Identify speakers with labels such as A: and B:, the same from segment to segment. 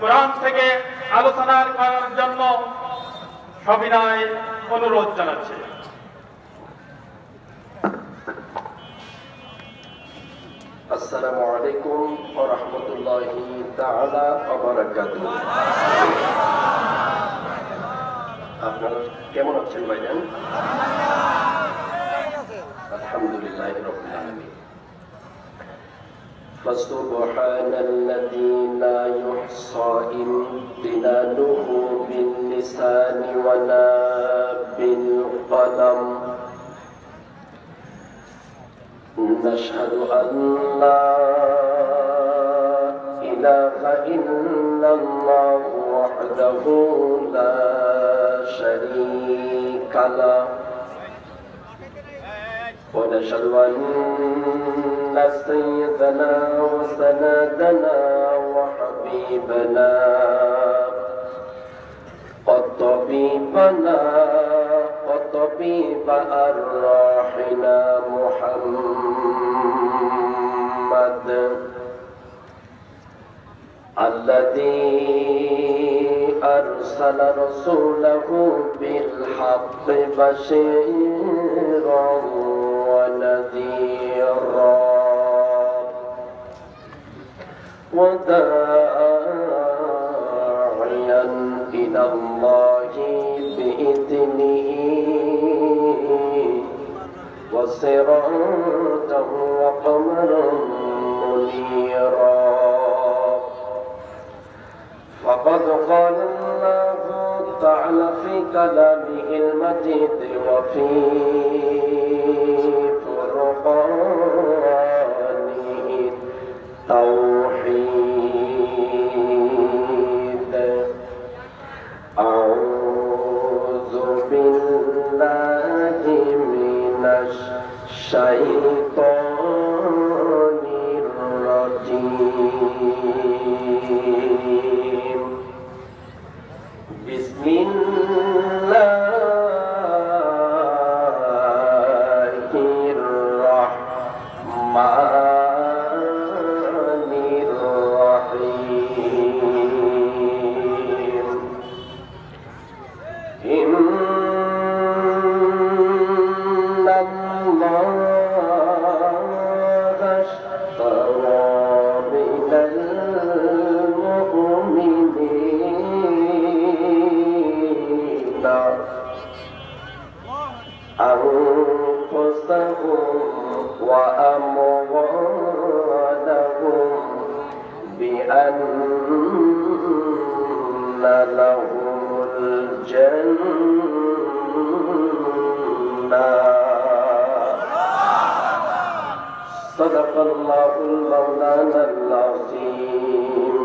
A: কোরআন থেকে আলোচনা করার জন্য সবিনয় অনুরোধ জানাচ্ছি।
B: আসসালামু আলাইকুম ওয়া রাহমাতুল্লাহি তাআলা ওয়া বারাকাতুহু। আপনারা কেমন আছেন ভাইজান? আলহামদুলিল্লাহি রাব্বিল আলামিন। فسبحان الذي لا يحصى امتنانه باللسان ولا بالقلم. نشهد أن لا إله إلا الله وحده لا شريك له ونشهد أن سيدنا وسندنا وحبيبنا وطبيبنا وطبيب أرواحنا محمد الذي أرسل رسوله بالحق بشيرا ونذيرا وداعيا إلى الله بإذنه وسراجا وقمرا منيرا. فقد قال الله تعالى في كلامه المجيد وفي فرقانه التوحيد. أعوذ بالله من الشيطان الرجيم. بسم الله الرحمن الرحيم. إن الله اشترى من المؤمنين أنفسهم وأموالهم بأن لهم الجنة. صدق الله المولانا العظيم.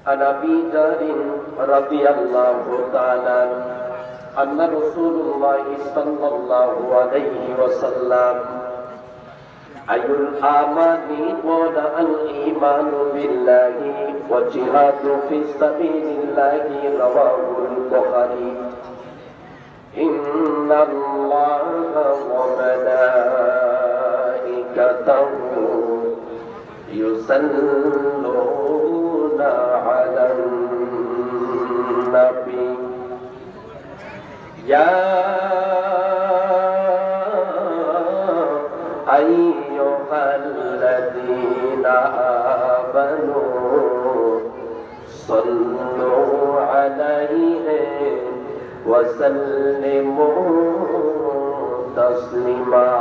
B: عن أبي ذر رضي الله تعالى أن رسول الله صلى الله عليه وسلم أي الأعمال قال الإيمان بالله والجهاد في سبيل الله رواه البخاري. إن الله وملائكته يصلون على النبي يا أيها الذين آمنوا صلوا عليه وسلموا تسليما.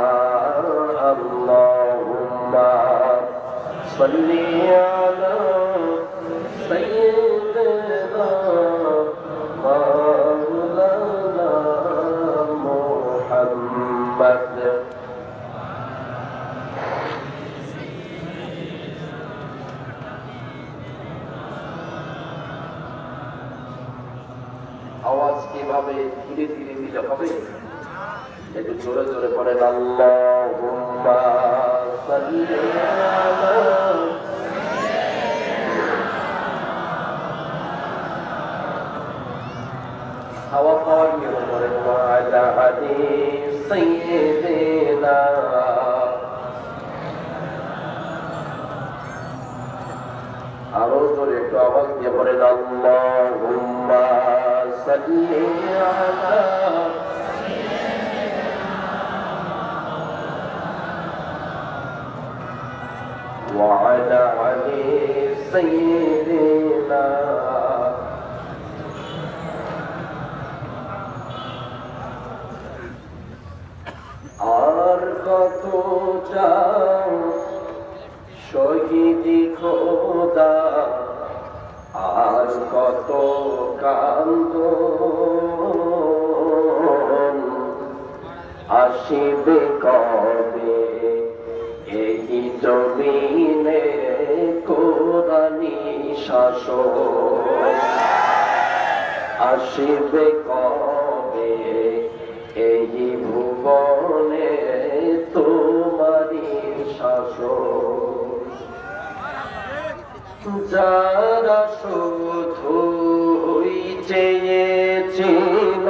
B: اللهم صل على سيدنا مولانا محمد. আওয়াজ কিভাবে ধীরে ধীরে দিলে হবে? একটু জোরে জোরে পড়েন আল্লাহুম্মা সাল্লি আলা হাওয়া পাওয়ার নিয়ম পড়েন ওয়ালা আলি সাইয়্যিদিনা আরো জোরে একটু আওয়াজ দিয়ে বলেন আল্লাহুম্মা সাল্লি আলা وعلى علي سيدنا আর কত চাও শহীদি খোদা আর কত কান্দ আসিবে কবে এই জমিনে কোরআনি শাসন আসিবে কবে এই ভুবনে তোমারি শাসন যারা শুধুই চেয়েছিল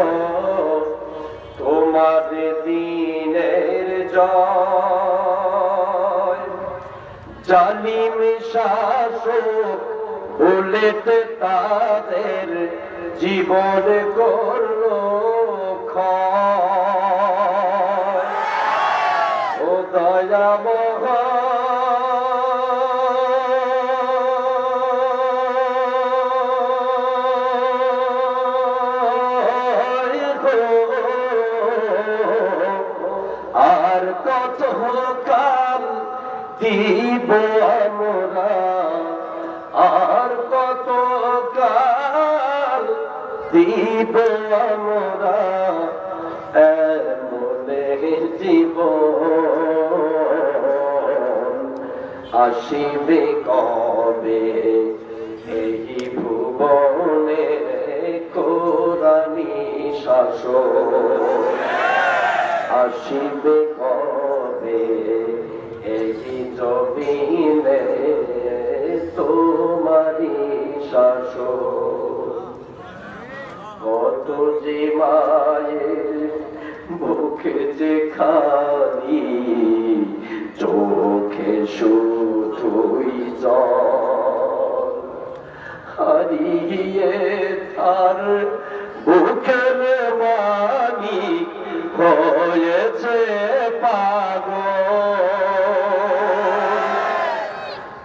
B: তোমার দিনের জয় জালিম শাসক উল্টে তাদের জীবন করল ক্ষয় ও দয়াময় আর কত কাল দিব আমরা আর কত কাল দিব আমরা এমনে জীবন আসিবে কবে এই ভুবনে কোরআনি শাসন আসিবে কবে এই জমিনে তোমারি শাসন কত যে মায়ের বুকে যে খালি চোখে শুধুই জল হারিয়ে তার বুকের মালিক হয়েছে পাগল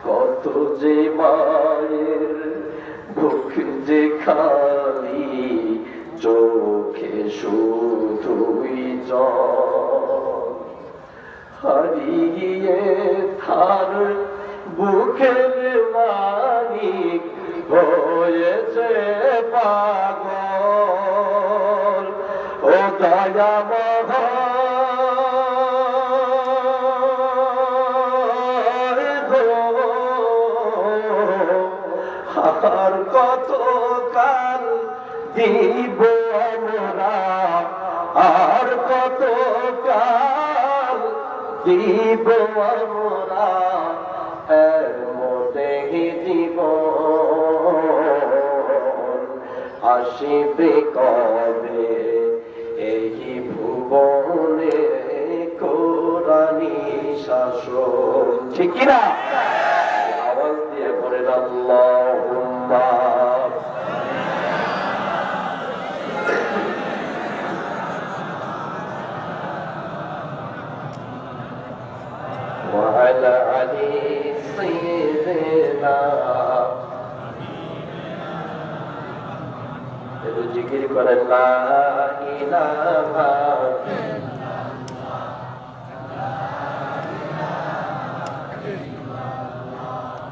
B: কত যে মায়ের বুক যে খালি চোখে শুধুই জল হারিয়ে তার বুকের মালিক হয়েছে পাগল ও আর কত কাল দিব আমরা আর কত কাল দিব আমরা মনে জীবন আসিবে কবে এই ভুবনে কোরআনি শাসন ঠিক কিনা আওয়াজ দিয়ে বলেন আল্লাহুম্মা وعلى علي سيدنا একটু জিকির করেন লা ইলাহা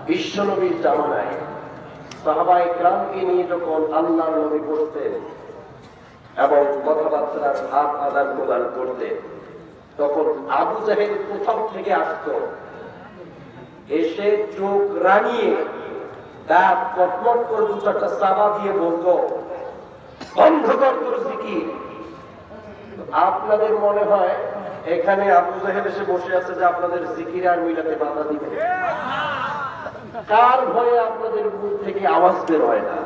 B: বিশ্বনবীর জামানায় সাহাবায়ে কেরামকে নিয়ে যখন আল্লাহর নবী বসতেন এবং কথাবার্তার ভাব আদান প্রদান করতেন তখন আবু জাহেল প্রথম থেকে আসত এসে চোখ রাঙিয়ে দাঁত কটমট করে দু চারটা চাপা দিয়ে বলত বন্ধ কর তোর জিকির। আপনাদের মনে হয় এখানে আবু জাহেল এসে বসে আছে যে আপনাদের জিকির আর মিলাতে বাধা দিবে? কার ভয়ে আপনাদের মুখ থেকে আওয়াজ বের হয় না?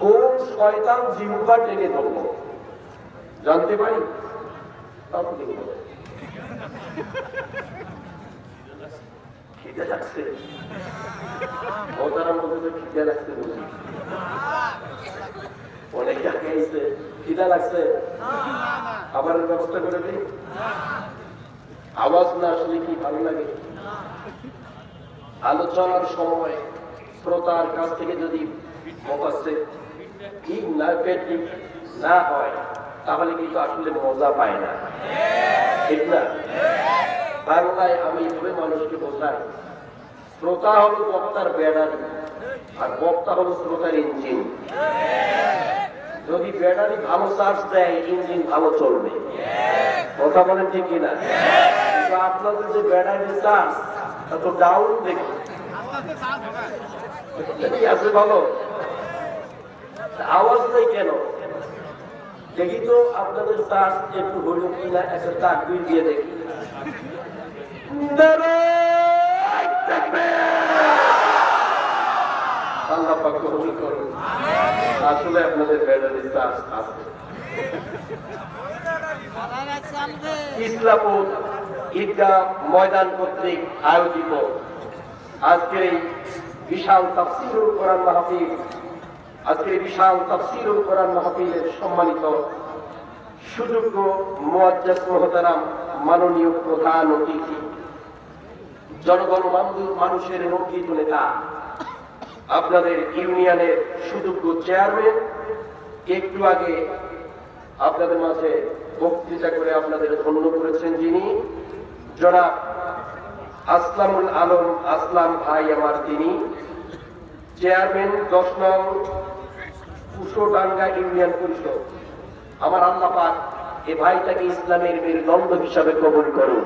B: কোন শয়তান জিহ্বা টেনে ধরল জানতে পারি? খিদে লাগছে, মজার মধ্যে খিদে লাগছে বুঝি, অনেক খাইছে, খিদা লাগছে, খাবারের ব্যবস্থা করে দিই। আওয়াজ না আসলে কি ভালো লাগে? আলোচনার সময় শ্রোতার কাছ থেকে যদি ঠিক না পেটিক না হয় তাহলে কিন্তু আসলে মজা পায় না, ঠিক না? বাংলায় আমি এভাবে মানুষকে বোঝাই, শ্রোতা হলো বক্তার ব্যাটারি আর বক্তা হলো শ্রোতার ইঞ্জিন। যদি ব্যাটারি ভালো চার্জ দেয় ইঞ্জিন ভালো চলবে, কথা বলেন ঠিক কিনা? কিন্তু আপনাদের যে ব্যাটারি চার্জ তো ডাউন দেখি আছে, ভালো আওয়াজ নেই কেন? দেখি তো আপনাদের চার্জ একটু হলো কিনা, একটা চাকরি দিয়ে দেখি। আল্লাহ পাক কবুল করুন। আসলে আপনাদের ব্যাটারি চার্জ আছে। ইসলামপুর ঈদগাহ ময়দান কর্তৃক আয়োজিত আজকের এই বিশাল তাফসীরুল কোরআন মাহফিল, আজকের বিশাল তাফসীরুল কোরআন মাহফিলের সম্মানিত সুযোগ্য মুআজ্জাজ মুহতারাম মাননীয় প্রধান অতিথি, জনগণ মানুষের নন্দিত নেতা, আপনাদের ইউনিয়নের সুযোগ্য চেয়ারম্যান, একটু আগে আপনাদের মাঝে বক্তৃতা করে আপনাদের ধন্য করেছেন যিনি, জনাব আসলামুল আলম আসলাম ভাই আমার, তিনি চেয়ারম্যান 10 নং কুশোডাঙ্গা ইউনিয়ন পরিষদ। আমার আল্লাহ পাক এ ভাইটাকে ইসলামের মেরুদণ্ড হিসাবে কবুল করুন।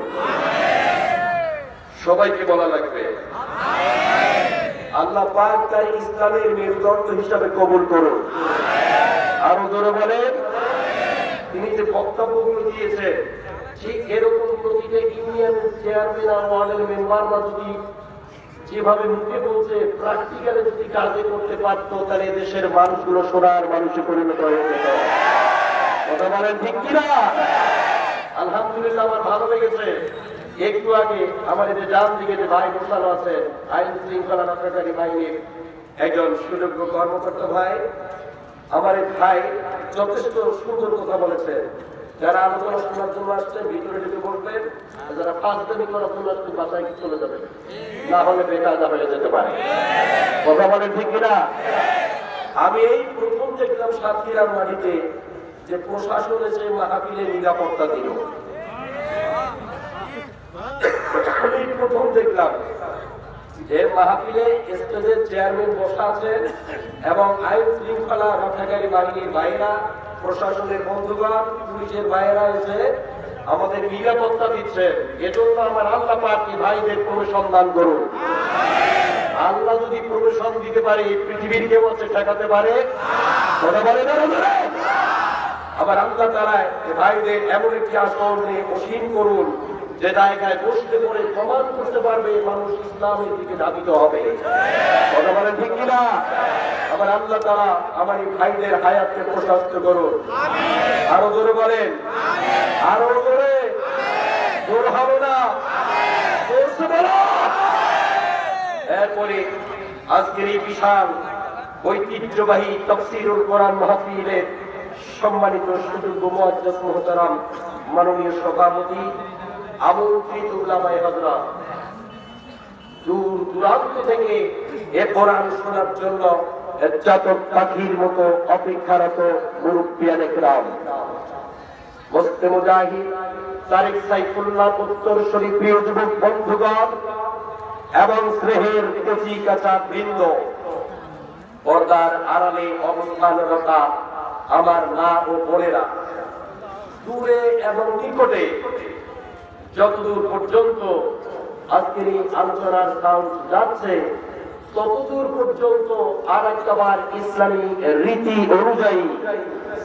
B: সবাইকে বলা লাগবে আল্লাহ পাক তাই ইসলামের মেরুদণ্ড হিসাবে কবুল করুন। আরো জোরে বলেন। তিনি যে বক্তব্যগুলো দিয়েছে ঠিক এরকম প্রতিটা ইউনিয়নের চেয়ারম্যান আর ওয়ার্ডের মেম্বাররা যদি যেভাবে মুখে বলছে প্র্যাকটিক্যালে যদি কাজে করতে পারতো তাহলে দেশের মানুষগুলো সোনার মানুষে পরিণত হয়ে যেত। কথা বলেন ঠিক কিনা? আলহামদুলিল্লাহ আমার ভালো লেগেছে। একটু আগে আমার এই যে ডান দিকে যে ভাই বসানো আছে, আইন শৃঙ্খলা রক্ষাকারী বাহিনীর একজন সুযোগ্য কর্মকর্তা ভাই, আমার এই ভাই যথেষ্ট সুন্দর কথা বলেছে। যারা আলোচনা শোনার জন্য আসছেন ভিতরে ঢুকে বলবেন, যারা পাঁচদানি করার জন্য আসছেন বাসায় চলে যাবেন, না হলে বেকার হয়ে যেতে পারে। কথা বলেন ঠিক কিনা? আমি এই প্রথম দেখলাম সাতক্ষীরার মাটিতে যে প্রশাসন এসে মাহফিলের নিরাপত্তা দিল। আমি প্রথম দেখলাম যে মাহফিলে স্টেজের চেয়ারম্যান বসা আছেন এবং আইন শৃঙ্খলা রক্ষাকারী বাহিনীর ভাইয়েরা, প্রশাসনের বন্ধুগণ, পুলিশের ভাইয়েরা এসে আমাদের নিরাপত্তা দিচ্ছে। এজন্য আমার আল্লাহ পাক এই ভাইদের প্রমোশন দান করুন। আল্লাহ যদি প্রমোশন দিতে পারে পৃথিবীর কেউ আছে ঠেকাতে পারে? কথা বলে না? আবার আল্লাহ তাআলা এই ভাইদের এমন একটি আসন অসীম করুন যে জায়গায় বসতে পড়ে প্রমাণ করতে পারবে মানুষ ইসলামের দিকে ধাবিত হবে। কথা বলেন ঠিক কিনা? আবার আল্লাহ তাআলা আমার এই ভাইদের হায়াতকে প্রশস্ত করুন। আরো জোরে বলেন, আরো জোরে, জোর হবে না, জোরসে বলো। এরপরে আজকের এই বিশাল ঐতিহ্যবাহী তাফসীরুল কোরআন মাহফিলের সম্মানিত সুযোগ্য মুআজ্জাজ মুহতারাম মাননীয় সভাপতি, আমন্ত্রিত উলামায়ে হযরত, দূর দূরান্ত থেকে এ কোরআন শোনার জন্য জাতক পাখির মতো অপেক্ষারত মুরব্বিয়ানে কেরাম, মুসলিম মুজাহিদ তারেক সাইফুল্লাহ উত্তরসূরি প্রিয় যুবক বন্ধুগণ এবং স্নেহের কচি কাঁচা বৃন্দ, পর্দার আড়ালে অবস্থানরত আমার মা ও বোনেরা, দূরে এবং নিকটে যতদূর পর্যন্ত আজকের এই আলোচনার সাউন্ড যাচ্ছে ততদূর পর্যন্ত আর একবার ইসলামী রীতি অনুযায়ী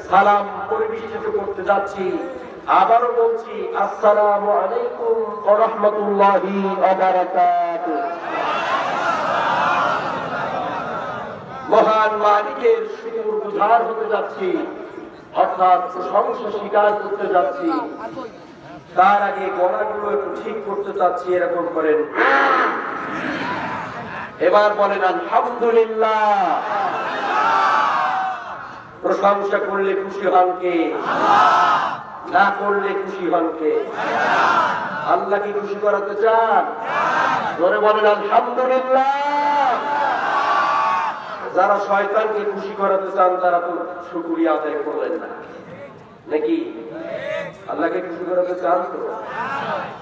B: সালাম পরিবেশিত করতে যাচ্ছি। আবারও বলছি, আসসালামু আলাইকুম ওয়া রাহমাতুল্লাহি ওয়া বারাকাতুহু। মহান মালিকের শুকর গুজার হতে যাচ্ছি, অর্থাৎ প্রশংসা স্বীকার করতে যাচ্ছি। তার আগে গলাগুলো একটু ঠিক করতে চাচ্ছি, এরকম করেন। এবার বলেন আলহামদুলিল্লাহ। প্রশংসা করলে খুশি হন কে? না করলে খুশি হন কে? আল্লাহকে খুশি করাতে চান? ধরে বলেন আলহামদুলিল্লাহ। যারা শয়তানকে খুশি করাতে চান তারা তো শুকরিয়া আদায় করলেন না, নাকি? আল্লাহকে খুশি করাতে চান তো?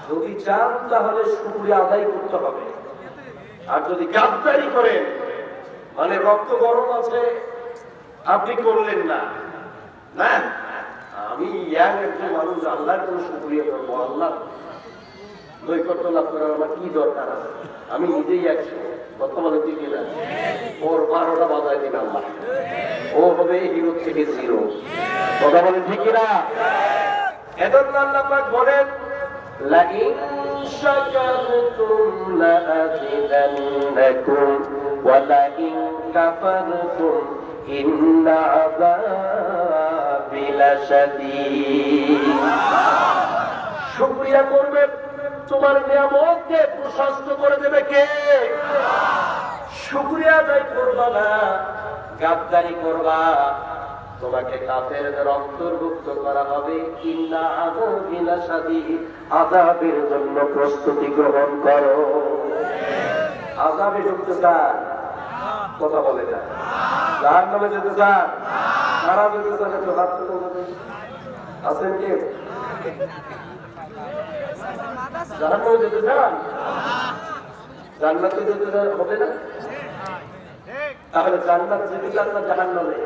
B: যদি চান তাহলে শুকরিয়া আদায় করতে হবে। আর যদি গাদ্দারি করেন, মানে রক্ত গরম আছে, আপনি করলেন না, না আমি একজন মানুষ আল্লাহর কোন শুকরিয়া করবো, আল্লাহ নৈকট্য লাভ করার আমার কি দরকার আছে? আমি নিজেই একশো, কথা বলে দিবি না, ওর 12টা বাজায় দিন আল্লাহ, ও হবে হিরো থেকে জিরো, কথা বলে ঠিক না? এজন্য আল্লাহ পাক বলেন লাইন শাকারতুম লাযিদান্নাকুম ওয়া লাইন কাফারতুম ইন্না আযাবি লাশাদীদ। শুকরিয়া করবে, তোমার নিয়ামতকে প্রশস্ত করে দেবে কে? শুকরিয়া আদায় করবা না, গাদ্দারি করবা, তোমাকে কাফেরদের অন্তর্ভুক্ত করা হবে। ইন্না আযাবি লাশাদীদ, আযাবের জন্য প্রস্তুতি গ্রহণ করো। আযাবে ঢুকতে চান? কথা বলে না। জাহান্নামে যেতে চান? কারা যেতে চান? একটু হাত তুলে আছেন কে? জাহান্নামে যেতে চান? জান্নাতে যেতে হবে না? তাহলে জান্নাত যেতে চান না জাহান্নামে?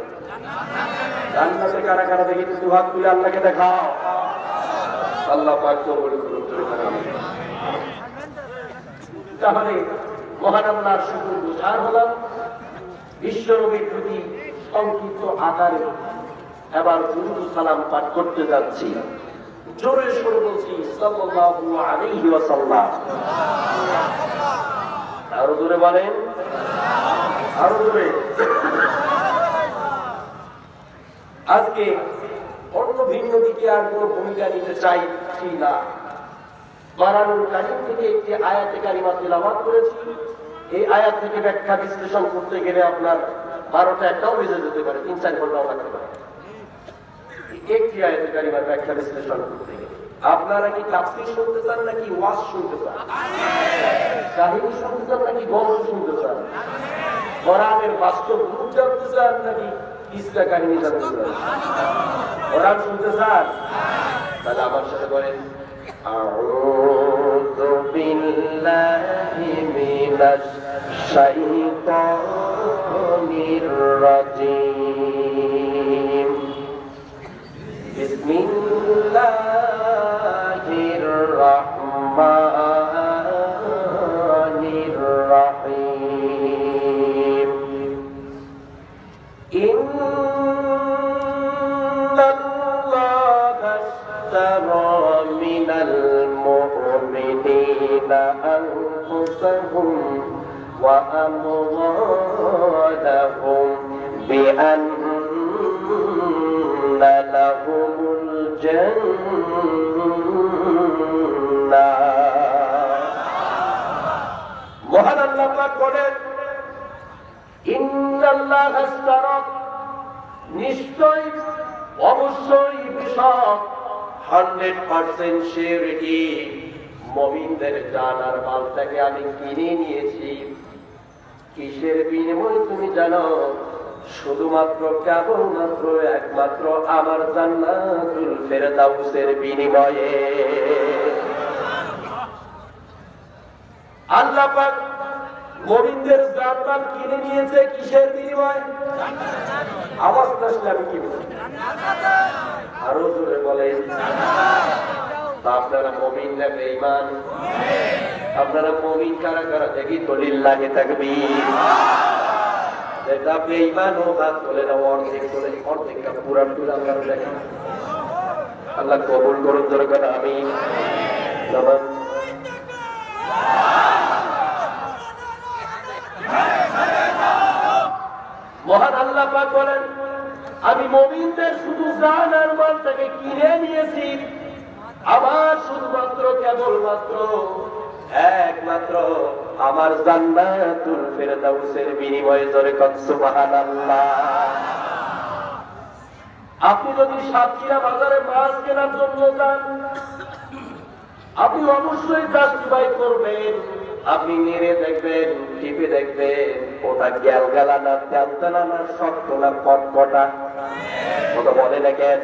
B: জান্নাতে কারা কারা দেখি একটু হাত তুলে আল্লাহকে দেখাও। আল্লাহ পাক কবুল করুন। তাহলে মহান আল্লাহর শুকর গুজার হলাম। বিশ্বনবীর প্রতি সংক্ষিপ্ত আকারে এবার দুরূদ সালাম পাঠ করতে যাচ্ছি। জোরে সুরে বলছি সাল্লাল্লাহু আলাইহি ওয়াসাল্লাম। আরো জোরে বলেন, আরো জোরে। আজকে অন্য ভিন্ন দিকে আর কোন ভূমিকা নিতে চাইছি না। কোরআনুল কারীম থেকে একটি আয়াতে কারিমা তিলাওয়াত করেছি। এই আয়াত থেকে ব্যাখ্যা বিশ্লেষণ করতে গেলে আপনার 12টা একটাও বেজে যেতে পারে, 3-4 ঘন্টাও লাগতে পারে একটি আয়াতে কারিমার ব্যাখ্যা বিশ্লেষণ করতে গেলে। আপনারা কি তাফসীর শুনতে চান নাকি ওয়াজ শুনতে চান? কাহিনী শুনতে চান নাকি গল্প শুনতে চান? কোরআনের বাস্তব রূপ জানতে চান নাকি কিসসা কাহিনী জানতে চান? কোরআন শুনতে চান? তাহলে আমার সাথে বলেন আউযু বিল্লাহি মিনাশ শাইতানির রাজীম। বিসমিল্লাহির রাহমানির রাহিম। ইন্নাল্লাহা আশতারা মিনাল মুমিনিনা আনফুসাহুম ওয়া আমওয়ালাহুম বিআন্না লাহুমুল জান্নাহ। মহান আল্লাহ পাক বলেন ইন্নাল্লাহা আশতারা, নিশ্চয় অবশ্যই বিষয় 100% সিউরিটি, মুমিনদের জান আর মালটাকে আমি কিনে নিয়েছি। কিসের বিনিময়ে তুমি জানো? শুধুমাত্র কেবলমাত্র একমাত্র আমার জান্নাতুল ফেরদাউসের বিনিময়ে। আল্লাহ পাক মুমিনদের জান্নাত কিনে নিয়েছে কিসের বিনিময়ে? আওয়াজ আসলে আমি কি বলছি? আরো জোরে বলেন। আপনারা মুমিন না বেঈমান? আপনারা মুমিন কারা কারা দেখি তো লিল্লাহি তাকবীর। যেটা বেঈমান ও হাত তোলে না, অর্ধেক তোলে, অর্ধেকটা পুরান তুলে আমরা দেখি। আল্লাহ কবুল করুন জোরে করে আমিন। মহান আল্লাহ পাক বলেন আমি মুমিনদের শুধু জান আর মালটাকে কিনে নিয়েছি আমার শুধুমাত্র কেবলমাত্র একমাত্র আমার জান্নাতুল ফেরদাউসের বিনিময়ে জোরে কোন সুবহানাল্লাহ। আপনি যদি সাতক্ষীরা বাজারে মাছ কেনার জন্য যান, আপনি অবশ্যই জাস্টিফাই করবেন। আপনি নেড়ে দেখবেন, টিপে দেখবেন ওটা গ্যালগালা না তেলতেলা না শক্ত না কটকটা, ওটা বলে দেখেন।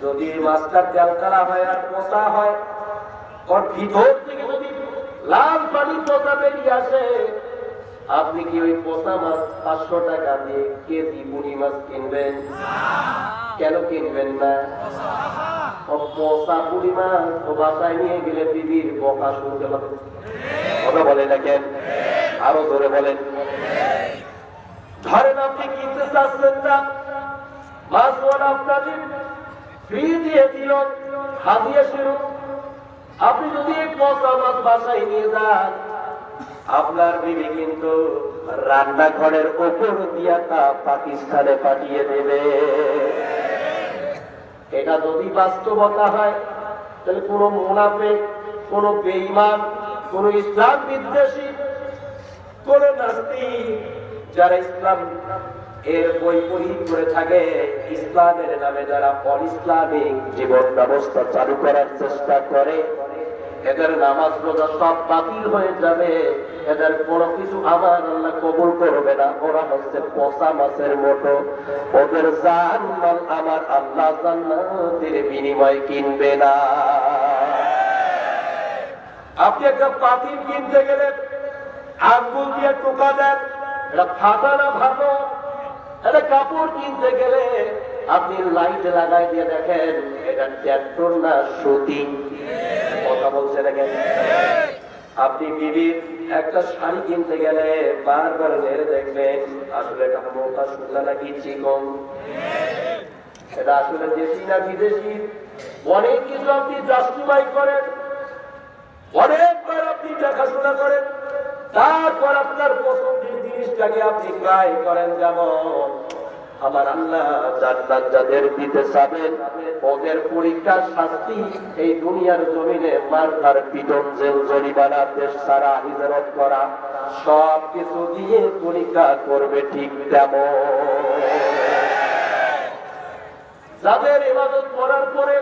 B: যদি মাছটা তেলতেলা হয় আর পচা হয়, ওর ভিতর থেকে যদি লাল পানি পচা বেরিয়ে আসে, আপনি কি ওই পচা মাছ 500 টাকা দিয়ে কেজি বুড়ি মাছ কিনবেন? কেন কিনবেন না? পচা বুড়ি মাছ ও বাসায় নিয়ে গেলে বিবির বকা শুনতে হবে, কথা বলে দেখেন। আরো জোরে বলেন। ধরেন আপনি কিনতে চাচ্ছেন না, মাছওয়ালা আপনাকে ফ্রি দিয়ে দিল, হাদিয়া স্বরূপ। আপনি যদি এই পচা মাছ বাসায় নিয়ে যান, আপনার বিবি কিন্তু রান্নাঘরের ওপর দিয়া তা পাকিস্তানে পাঠিয়ে দেবে। এটা যদি বাস্তবতা হয়, তাহলে কোন মুনাফিক, কোন বেঈমান, কোন ইসলাম বিদ্বেষী, কোন নাস্তিক যারা ইসলাম এর বৈপরীত করে থাকে, ইসলামের নামে যারা অনিসলামিক জীবন ব্যবস্থা চালু করার চেষ্টা করে, এদের নামাজ রোজা সব বাতিল হয়ে যাবে। এদের কোনো কিছু আমার আল্লাহ কবুল করবে না। ওরা হচ্ছে পচা মাছের মতো। ওদের জান মাল আমার আল্লাহ জান্নাতের বিনিময় কিনবে না। আপনি একটা পাতিল কিনতে গেলে আঙ্গুল দিয়ে টোকা দেন, এটা ফাটা না ভালো। একটা কাপড় কিনতে গেলে আপনি লাইট লাগাই দিয়ে দেখেন এটা ট্র্যাক্টর না সুতি, কথা বলছে দেখেন। আপনি বিবির একটা শাড়ি কিনতে গেলে বারবার নেড়ে দেখবেন আসলে এটা মোটা সুতা নাকি চিকন, এটা আসলে দেশি না বিদেশি। অনেক কিছু আপনি জাস্টিফাই করেন, অনেকবার আপনি দেখাশোনা করেন, তারপর আপনার পছন্দের জিনিসটাকে আপনি ক্রয় করেন। যেমন আমার আল্লাহ জান্নাত যাদের দিতে চাবেন, ওদের পরীক্ষার শাস্তি এই দুনিয়ার জমিনে মারধার, পিটন, জেল, জরিমানা, দেশ ছাড়া, হিজরত করা, সব কিছু দিয়ে পরীক্ষা করবে। ঠিক তেমন যাদের ইবাদত করার পরে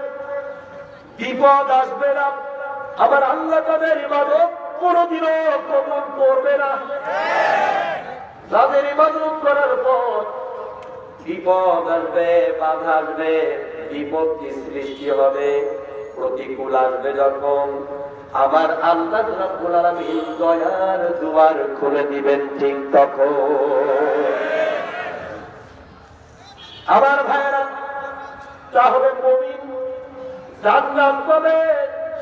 B: বিপদ আসবে না, আমার আল্লাহ তাদের ইবাদত কোনদিনও কবুল করবে না। যাদের ইবাদত করার পর বিপদ আসবে, বাধা আসবে, বিপত্তি সৃষ্টি হবে, প্রতিকূল আসবে, যখন আমার আল্লাহ রাব্বুল আলামিন দয়ার দুয়ার খুলে দিবেন, ঠিক তখন আমার ভাইয়েরা, তাহলে মুমিন জান্নাত পাবে।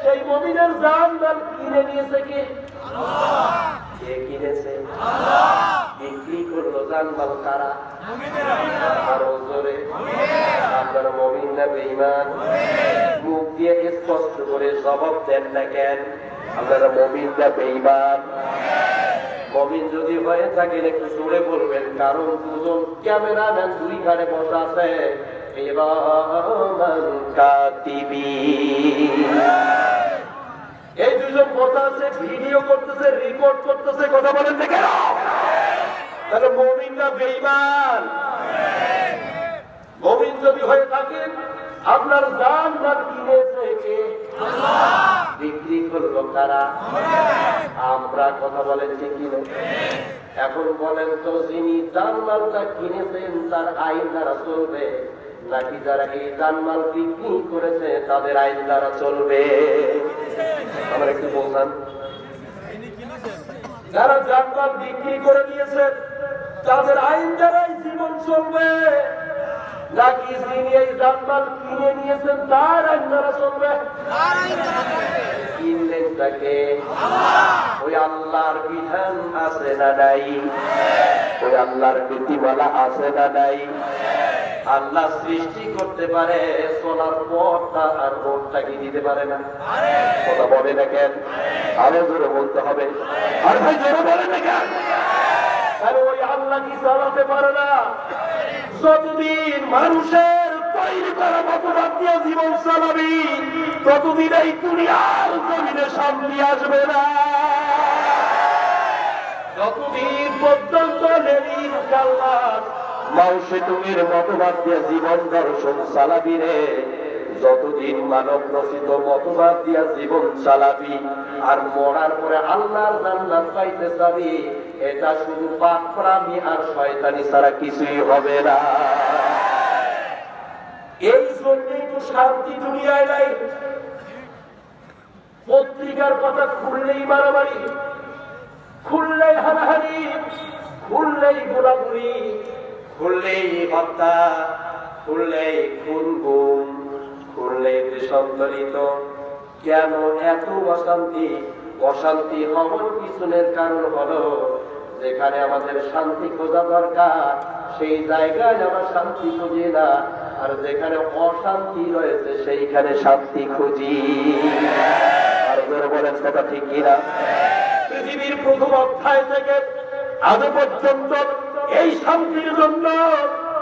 B: সেই মুমিনের জান্নাত কিনে নিয়েছে কে? আল্লাহ। কে কিনেছে? আল্লাহ। বিক্রি করলো জান্নাত কারা? মুমিনেরা। আরো জোরে। আপনারা মুমিন না বেঈমান? মুখ দিয়ে স্পষ্ট করে জবাব দেন না কেন? আপনারা মুমিন না বেঈমান? মুমিন যদি হয়ে থাকেন একটু জোরে বলবেন, কারণ দুজন ক্যামেরাম্যান দুই ঘাড়ে বসা আছে। এই দুজন বসা আছে, ভিডিও করতেছে, রিপোর্ট করতেছে, কথা বলেন না কেন? তাহলে মুমিন না বেঈমান? মুমিন যদি হয়ে থাকেন, আপনার জান্নাত কিনেছে কে? আল্লাহ। বিক্রি করলো কারা? আমরা, কথা বলেন ঠিক কিনা? এখন বলেন তো, যিনি জান্নাতটা কিনেছেন তার আইন দ্বারা চলবে, নাকি যারা এই জানমাল বিক্রি করেছে তাদের আইন দ্বারা চলবে? আমার একটু বললাম, যারা জানমাল বিক্রি করে দিয়েছে তাদের আইন দ্বারাই জীবন চলবে, নাকি যিনি এই জানমাল কিনে নিয়েছেন তার আইন দ্বারা চলবে? কিনলেন তাকে, ওই আল্লাহর বিধান আছে না নাই? ওই আল্লাহর নীতিমালা আছে না নাই? আল্লাহ সৃষ্টি করতে পারে, সোনার পথটা আর রোডটা কি দিতে পারে না? কথা বলে দেখেন, আরো জোরে বলতে হবে। আর ভাই জোরে বলে দেখেন, আরে ওই আল্লাহ কি চালাতে পারে না? যতদিন মানুষের তৈরি করা মতবাদ দিয়ে জীবন চালাবি, ততদিন এই দুনিয়ার জমিনে শান্তি আসবে না। যতদিন পর্যন্ত লেলির কালমাস মাউসে তুমির মতবাদ দিয়ে জীবন দর্শন চালাবি রে, যতদিন মানব রচিত মতবাদ দিয়া জীবন চালাবি আর মরার পরে আল্লাহর জান্নাত পাইতে যাবি, এটা শুধু পাকড়ামি আর শয়তানি ছাড়া কিছুই হবে না। এই জন্যই তো শান্তি দুনিয়ায় নাই। পত্রিকার কথা খুললেই মারামারি, খুললেই হানাহানি, খুললেই গোলাগুলি, খুললেই হত্যা, খুললেই খুন গুম, খুললেই দেশান্তরিত। কেন এত অশান্তি? অশান্তি হওয়ার পিছনের কারণ হলো যেখানে আমাদের শান্তি খোঁজা দরকার সেই জায়গায় আমরা শান্তি খুঁজি না, আর যেখানে অশান্তি রয়েছে সেইখানে শান্তি খুঁজি। আর বলেন কথা ঠিক কিনা? পৃথিবীর প্রথম অধ্যায় থেকে আজ পর্যন্ত এই শান্তির জন্য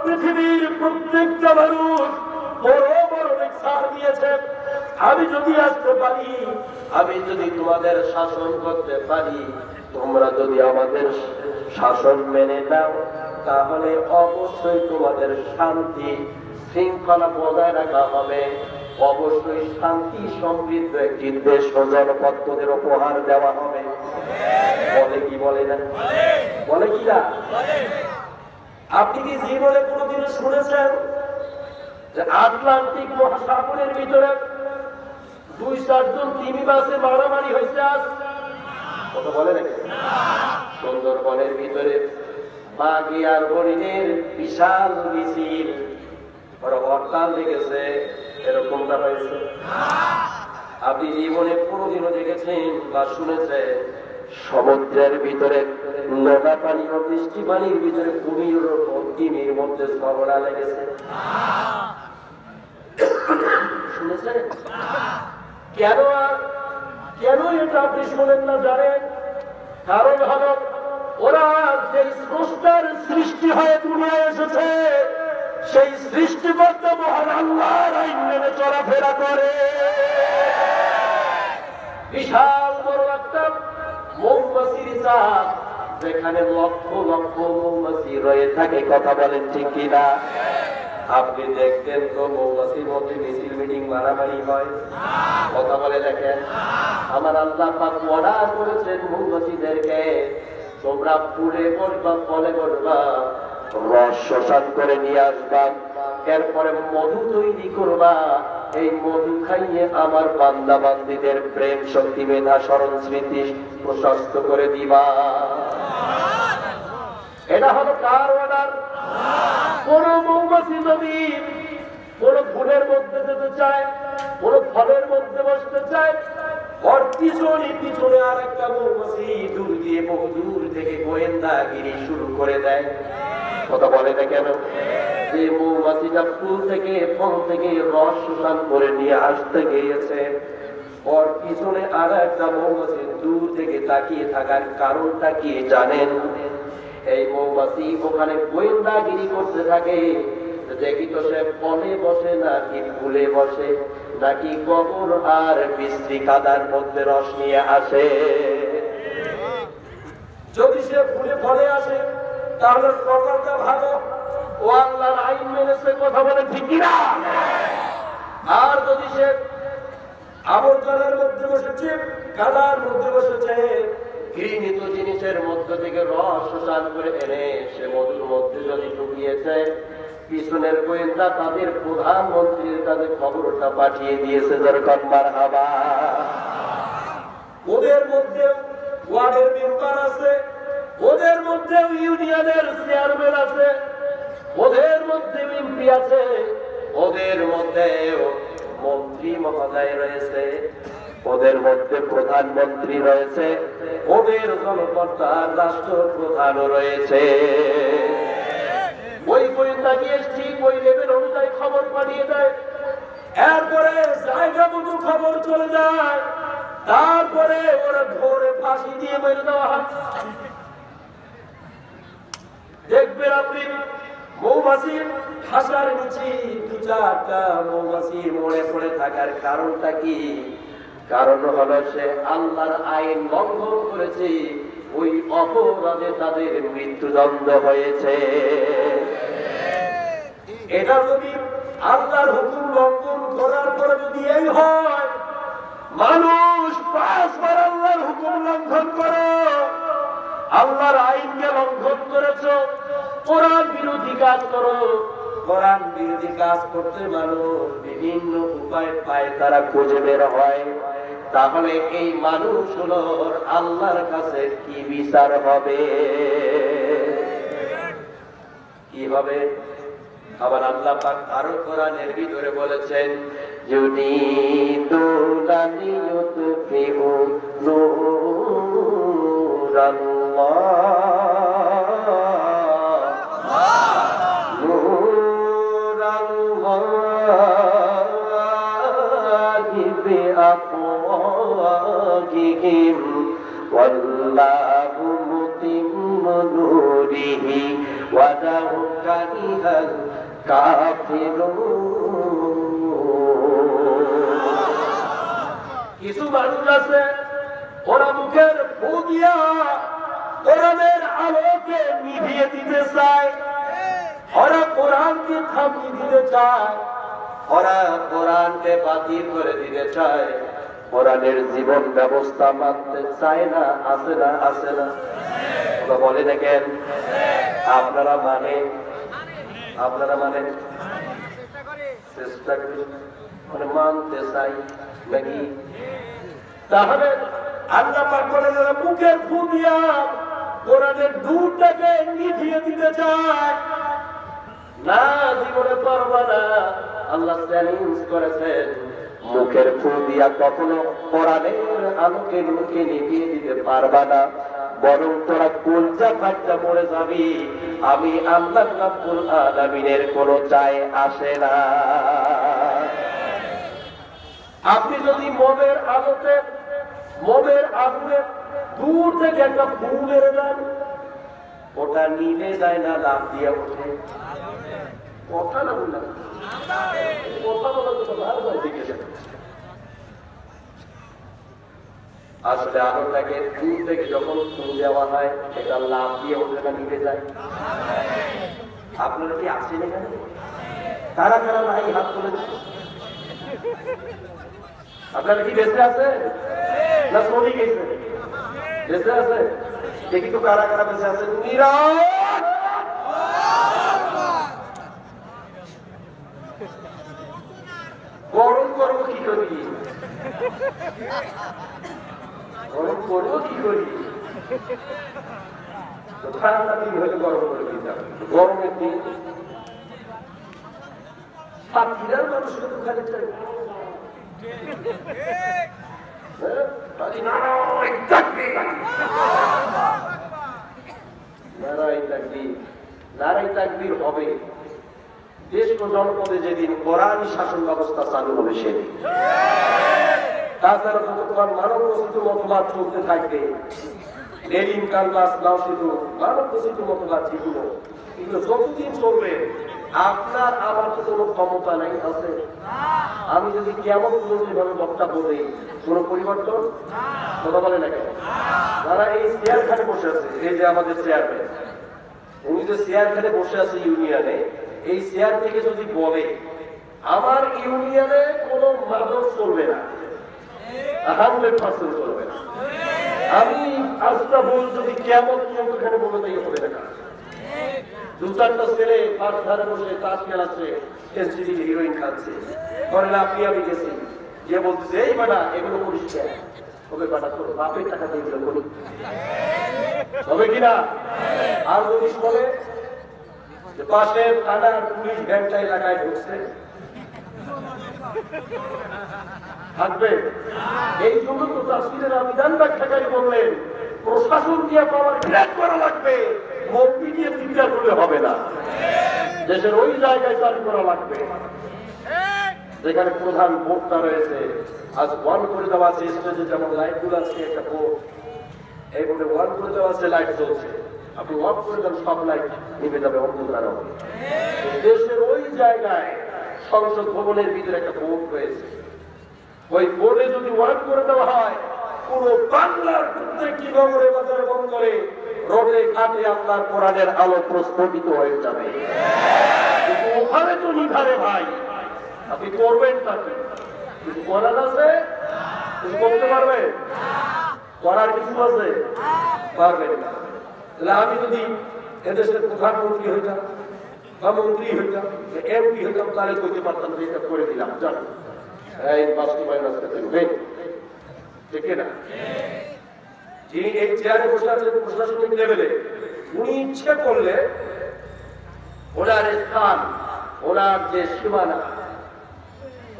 B: পৃথিবীর প্রত্যেকটা মানুষ বড় বড় ছাড় দিয়েছে। আমি যদি আসতে পারি, আমি যদি তোমাদের শাসন করতে পারি, তোমরা যদি আমাদের শাসন মেনে নাও, তাহলে অবশ্যই তোমাদের শান্তি শৃঙ্খলা বজায় রাখা হবে, অবশ্যই শান্তি সমৃদ্ধ একটি দেশ ও জনপদ তোদের উপহার দেওয়া হবে। বলে কি বলে না? বলে কি না? আপনি কি জীবনে কোনোদিন শুনেছেন যে আটলান্টিক মহাসাগরের ভিতরে 2-4 জন তিমি মাসে মারামারি হয়েছে? আজ কথা বলে নাকি? সুন্দরবনের ভিতরে বাঘি আর হরিণের বিশাল মিছিল, ওরা হরতাল লেগেছে, এরকমটা হয়েছে? আপনি জীবনে কোনোদিনও দেখেছেন বা শুনেছেন সমুদ্রের ভিতরে নোনা পানি ও বৃষ্টি পানির ভিতরে কুমির ও তিমির মধ্যে ঝগড়া লেগেছে? শুনেছেন? কেন এটা আপনি শোনেন না জানেন? কারণ হলো ওরা যে স্রষ্টার সৃষ্টি হয়ে দুনিয়ায় এসেছে, সেই সৃষ্টিকর্তা মহান আল্লাহর আইন মেনে চলাফেরা করে। বিশাল বড় একটা মৌমাছির চাক, যেখানে লক্ষ লক্ষ মৌমাছি রয়ে থাকে। কথা বলেন ঠিক কিনা? আপনি দেখতেন তো মৌমাছির মধ্যে মিছিল মিটিং মারামারি হয়? কথা বলে দেখেন। আমার আল্লাহ পাক অর্ডার করেছেন মৌমাছিদেরকে, তোমরা ফুলে বসবা, ফলে বসবা, রস শোষণ করে নিয়ে আসবা, এরপরে মধু তৈরি করবা, এই মধু খাইয়ে আমার বান্দা বান্দীদের প্রেম শক্তি মেধা স্মরণ স্মৃতি প্রশস্ত করে দিবা। এটা হলো কার অর্ডার? কোন মৌমাছি যদি কোন ফুলের মধ্যে যেতে চায়, কোন ফলের মধ্যে বসতে চায়, ওর পিছনে আর একটা মৌমাছি দূর দিয়ে বহু দূর থেকে গোয়েন্দাগিরি শুরু করে দেয়। কথা বলে না কেন? যে মৌমাছিটা ফুল থেকে ফল থেকে রস শোষণ করে নিয়ে আসতে গিয়েছে, ওর পিছনে আর একটা মৌমাছি দূর থেকে তাকিয়ে থাকার কারণটা কি জানেন? এই মৌমাছি ওখানে গোয়েন্দাগিরি করতে থাকে, দেখি তো সে ফলে বসে নাকি ফুলে বসে, নাকি গোবর আর বৃষ্টি কাদার মধ্যে রস নিয়ে আসে। যদি সে ফুলে ফলে আসে তাহলে প্রকারটা ভালো, ও আল্লাহর আইন মেনেছে। কথা বলে ঠিক না? আর যদি সে আবর্জনার মধ্যে বসেছে, কাদার মধ্যে বসেছে, ঘৃণিত জিনিসের মধ্য থেকে রস শোষণ করে এনে সে মধুর মধ্যে যদি ঢুকিয়েছে, পিছনের গোয়েন্দা তাদের প্রধানমন্ত্রীর কাছে খবরটা পাঠিয়ে দিয়েছে। যেরকম মারহাবা। ওদের মধ্যে ওয়ার্ডের মেম্বার আছে, ওদের মধ্যে ইউনিয়নের চেয়ারম্যান আছে, ওদের মধ্যে এমপি আছে, ওদের মধ্যে মন্ত্রী মহোদয় রয়েছে, ওদের মধ্যে প্রধানমন্ত্রী রয়েছে, ওদের জনকর্তা রাষ্ট্রপ্রধানও রয়েছে। ওই গোয়েন্দা গিয়ে ঠিক ওই লেভেল অনুযায়ী খবর পাঠিয়ে দেয়, এরপরে জায়গা মতো খবর চলে যায়, তারপরে ওরা ধরে ফাঁসি দিয়ে মেরে দেওয়া হয়। দেখবেন আপনি মৌমাছি ফাঁসার নিচে 2-4টা মৌমাছি মরে পড়ে থাকার কারণটা কি? কারণ হলো সে আল্লাহর আইন লঙ্ঘন করেছে, ওই অপরাধে তাদের মৃত্যুদণ্ড হয়েছে। এটা যদি আল্লাহর হুকুম লঙ্ঘন করার পরে যদি এই হয়, মানুষ 5 বার আল্লাহর হুকুম লঙ্ঘন করো, আল্লাহর আইনকে লঙ্ঘন করেছ, কোরআন বিরোধী কাজ করো, কোরআন বিরোধী কাজ করতে মানুষ বিভিন্ন উপায় পায়, তারা খুঁজে বের হয়, তাহলে এই মানুষগুলোর আল্লাহর কাছে কি বিচার হবে? কি হবে? আবার আল্লাহ পাক আরো কোরআনের ভিতরে বলেছেন, ইউরিদুনা লিইউতফিউ নূরাল্লাহি বিআফওয়াহিহিম ওয়াল্লাহু মুতিম্মু নূরিহি ওয়ালাউ কারিহাল কিছু মানুষ আছে ওরা মুখের ফু দিয়া কোরআনের আলোকে নিভিয়ে দিতে চায়, ওরা কোরআনকে থামিয়ে দিতে চায়, ওরা কোরআনকে বাতিল করে দিতে চায়, কোরআনের জীবন ব্যবস্থা মানতে চায় না। আছে না? আছে না? ওরা বলে দেখেন, আপনারা মানেন চেষ্টা করি, মানে মানতে চাই নাকি? তাহলে আল্লাহ পাক বলেন ওরা মুখের ফু দিয়া কোরআনের নূরটাকে নিভিয়ে দিতে চায় না, জীবনে পারবা না। আল্লাহ চ্যালেঞ্জ করেছেন, মুখের ফু দিয়া কখনো কোরআনের আলোকে মুখে নিভিয়ে দিতে পারবা না, বরং তোরা কলজা ফাটটা পড়ে যাবি। আমি আল্লাহ রাব্বুল আলামিনের কোনো চাই আসে না। আপনি যদি মোমের আগুনে দূর থেকে একটা ফু মেরে দেন, ওটা নিভে যায় না, লাফ দিয়ে ওঠে। কথা না বললাম, কথা বলা তো ভালো দিকে আসলে আলোটাকে দূর থেকে যখন ফু দেওয়া হয়, এটা লাভ দিয়ে ওঠে, নিভে যায়। আপনারা কি আছেন এখানে? কারা কারা নাই হাত তুলেছে? আপনারা কি বেঁচে আছে না চলে গেছে? বেঁচে আছে? দেখি তো কারা কারা বেঁচে আছে। গরম করবো কি করি? গরম করবো কি করি? ঠান্ডা দিন হলে গরম করে দিতাম, গরমের দিন পাখিরার মানুষ খালি চাই। নারাই তাকবীর হবে দেশ ও জনপদে যেদিন কোরআনী শাসন ব্যবস্থা চালু হবে সেদিন। তাছাড়া যতক্ষণ মানব রচিত মতবাদ চলতে থাকবে, লেনিন, কার্ল মার্কস, মাও সেতু মানব রচিত মতবাদ যেগুলো, এগুলো যতদিন চলবে আপনার আমার তো কোনো ক্ষমতা নাই। আছে? আমি যদি কেমন ভাবে বক্তব্য দিই, কোন পরিবর্তন কথা বলে না কেন? তারা এই চেয়ারখানে বসে আছে, এই যে আমাদের চেয়ারম্যান, উনি যে চেয়ারখানে বসে আছে ইউনিয়নে, এই চেয়ার থেকে যদি বলে আমার ইউনিয়নে কোনো মাদক চলবে না, 100% চলবে না, আমি আজটা বল যদি কেমন ওখানে বলে তাই হবে না। দু চারটা ছেলে পাশ ধারে বসে তাস খেলাচ্ছে, এনসিডি হিরোইন খাচ্ছে, বলেন আপনি আমি গেছি, যে বলছে এই বাটা এগুলো করিস হবে, বাটা তোর বাপের টাকা দিয়ে এগুলো করি হবে কিনা? আর যদি বলে পাশে থানার পুলিশ ভ্যানটা এলাকায় ঢুকছে, থাকবে? এই জন্য তো তাসকিরের আবিধান ব্যাখ্যাকারী বললেন প্রশাসন দিয়ে পাওয়ার গ্রেড করা লাগবে, মন্ত্রী দিয়ে চিন্তা করলে হবে না, দেশের ওই জায়গায় চালু করা লাগবে যেখানে প্রধান বোর্ডটা রয়েছে। আজ ওয়ান করে দেওয়া আছে স্টেজে, যেমন লাইট গুলো আছে, একটা বোর্ড, এই বোর্ডে ওয়ান করে দেওয়া আছে, লাইট চলছে, আপনি ওয়ান করে দেন সব লাইট নিভে যাবে, অন্ধকার হবে। দেশের ওই জায়গায় সংসদ ভবনের ভিতরে একটা বোর্ড রয়েছে, ওই বোর্ডে যদি ওয়ান করে দেওয়া হয়, পুরো বাংলার প্রত্যেকটি নগরে বাজারে বন্দরে রোডে ঘাটে আপনার কোরআনের আলো প্রস্ফুটিত হয়ে যাবে। কিন্তু ওখানে তো নিধারে ভাই, আপনি করবেন তাকে কিছু করার আছে, কিছু করতে পারবে, করার কিছু আছে, পারবেন না। তাহলে আমি যদি এদেশের প্রধানমন্ত্রী হইতাম বা মন্ত্রী হইতাম, এমপি হইতাম, তাহলে করতে পারতাম যে এটা করে দিলাম, জানো এই বাস্তবায়ন আজকে দেখবেন, ঠিক না? যিনি এই চেয়ারে বসে আছেন প্রশাসনিক লেভেলে, উনি ইচ্ছে করলে ওনার স্থান, ওনার যে সীমানা,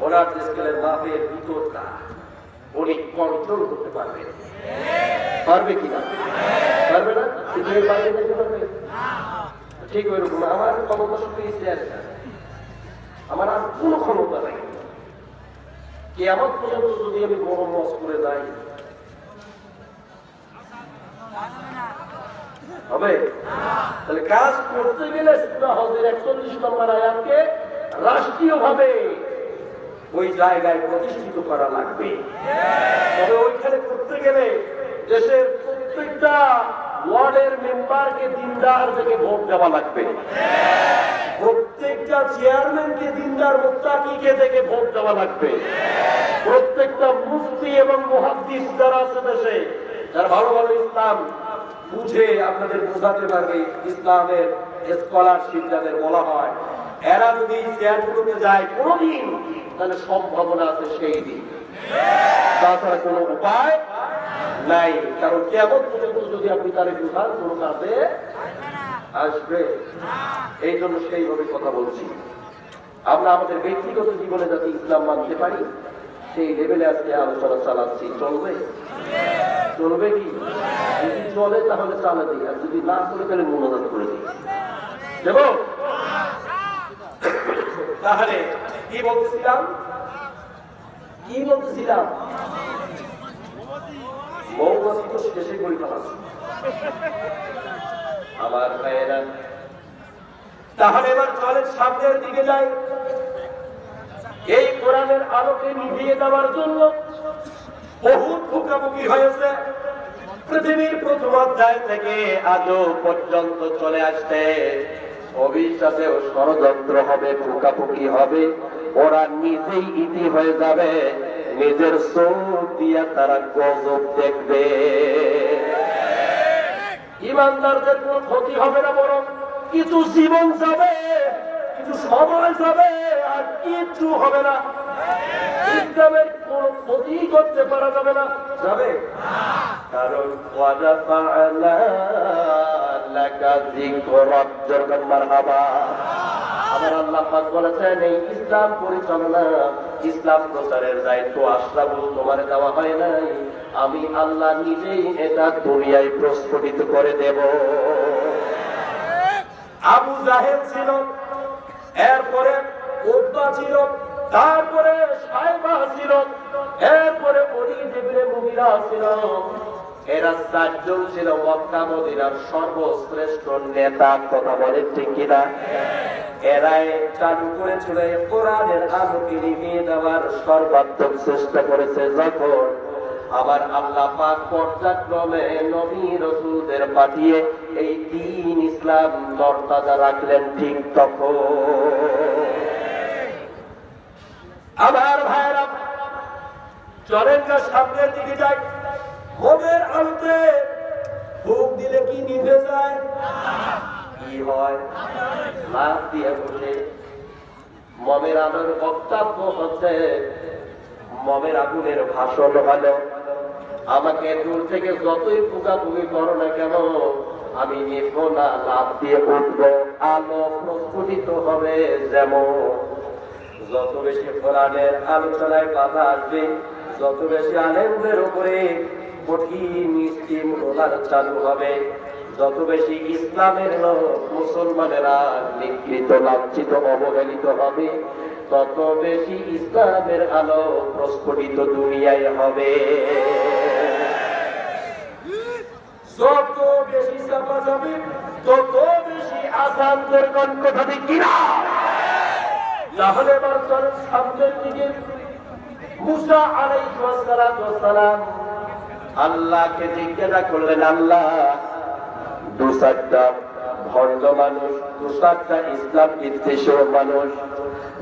B: ওনার যে স্কেলের মাপের ভিতরটা উনি কন্ট্রোল করতে পারবেন। পারবে কিনা? পারবে না? ঠিক ওইরকম আমার ক্ষমতা শক্তি চেয়ারে, আমার আর কোনো ক্ষমতা নাই। কিয়ামত পর্যন্ত যদি আমি বড় মজ করে যাই হবে? তাহলে কাজ করতে গেলে সূরা হজের 41 নম্বর আয়াতকে রাষ্ট্রীয়ভাবে ওই জায়গায় প্রতিষ্ঠিত করা লাগবে। তবে ওইখানে করতে গেলে দেশের প্রত্যেকটা ওয়ার্ডের মেম্বারকে দিনদার থেকে ভোট দেওয়া লাগবে, প্রত্যেকটা চেয়ারম্যানকে দিনদার মুত্তাকিকে থেকে ভোট দেওয়া লাগবে, প্রত্যেকটা মুফতি এবং মুহাদ্দিস যারা আছে দেশে, যারা ভালো ভালো ইসলাম বুঝে আপনাদের বোঝাতে পারবে, ইসলামের স্কলারশিপ যাদের বলা হয়, এরা যদি চেয়ারগুলোতে যায় কোনোদিন, তাহলে সম্ভাবনা আছে সেই দিন, তাছাড়া কোনো উপায় নাই। কারণ কিয়ামত পর্যন্ত যদি আপনি তারে বুঝান, কোনো কাজে আসবে। এই জন্য সেইভাবে কথা বলছি। আমরা আমাদের ব্যক্তিগত জীবনে যাতে ইসলাম মানতে পারি, সেই লেভেলে আজকে আলোচনা চালাচ্ছি। চলবে? চলবে কি? যদি চলে তাহলে চালা দিই, আর যদি না চলে তাহলে মনোনয়ন করে দিই, দেব? তাহলে কি বলতেছিলাম? মৌমাছি তো শেষে করে ফেলাচ্ছি আমার ভাইয়েরা। তাহলে এবার চলেন সামনের দিকে যাই। এই কোরআনের আলোকে নিভিয়ে দেওয়ার জন্য বহুত ভুকাভুকি হয়েছে। পৃথিবীর প্রথম অধ্যায় থেকে আজও পর্যন্ত চলে আসছে। ভবিষ্যতে ষড়যন্ত্র হবে, ভুকাভুকি হবে, ওরা নিজেই ইতি হয়ে যাবে, নিজের চোখ দিয়া তারা গজব দেখবে। ইমানদারদের কোনো ক্ষতি হবে না, বরং কিছু জীবন যাবে, কিছু সময় যাবে, আর কিছু হবে না। ইসলামের কোনো ক্ষতি করতে পারা যাবে না, যাবে? কারণ আমার আল্লাহ পাক বলেছেন, এই ইসলাম পরিচালনা, ইসলাম প্রচারের দায়িত্ব আশরাফুল তোমার দেওয়া হয় নাই, আমি আল্লাহ নিজেই এটা দুনিয়ায় প্রস্ফুটিত করে দেব। আবু জাহেল ছিল, এরপরে উতবা ছিল, তারপরে সাইবা ছিল, এরপরে ওলীদ ইবনে মুগীরা ছিল। এরা চারজন ছিল মক্কা মদিনার সর্বশ্রেষ্ঠ নেতা। কথা বলেন ঠিক কিনা? এরাই চালু করেছিল কোরআনের আলোকে নিভিয়ে দেওয়ার সর্বাত্মক চেষ্টা করেছে। যখন আবার আল্লাহ পাক পর্যায়ক্রমে নবী রাসূলদের পাঠিয়ে এই দ্বীন ইসলাম তরতাজা রাখলেন, ঠিক তখন আমার ভাইরা চলেন না সামনের দিকে যাই। মোমের আলোতে ফুক দিলে কি নিভে যায়? কি হয়? লাভ দিয়ে বসে মমের আলোর বক্তব্য হচ্ছে, মমের আগুনের ভাষণ হলো, আমাকে দূর থেকে যতই পুকাপুকি করো না কেন, আমি নিভবো না, লাভ দিয়ে উঠবো, আলো প্রস্ফুটিত হবে। যেমন যত বেশি কোরআনের আলোচনায় বাধা আসবে, যত বেশি আলেমদের উপরে কঠিন স্টিম রোলার চালু হবে, যত বেশি ইসলামের লোক মুসলমানেরা নিগৃহীত, লাঞ্ছিত, অবহেলিত হবে, তত বেশি ইসলামের আলো প্রস্ফুটিত দুনিয়ায় হবে। যত বেশি চাপা যাবে, তত বেশি আসান করবেন। কথা ঠিক কিনা? তাহলে এবার চলেন সামনের দিকে। মুসা আলাইহিস সালাম আল্লাহকে জিজ্ঞাসা করলেন, আল্লাহ দু চারটা ভণ্ড মানুষ, দু চারটা ইসলাম বিদ্বেষী মানুষ,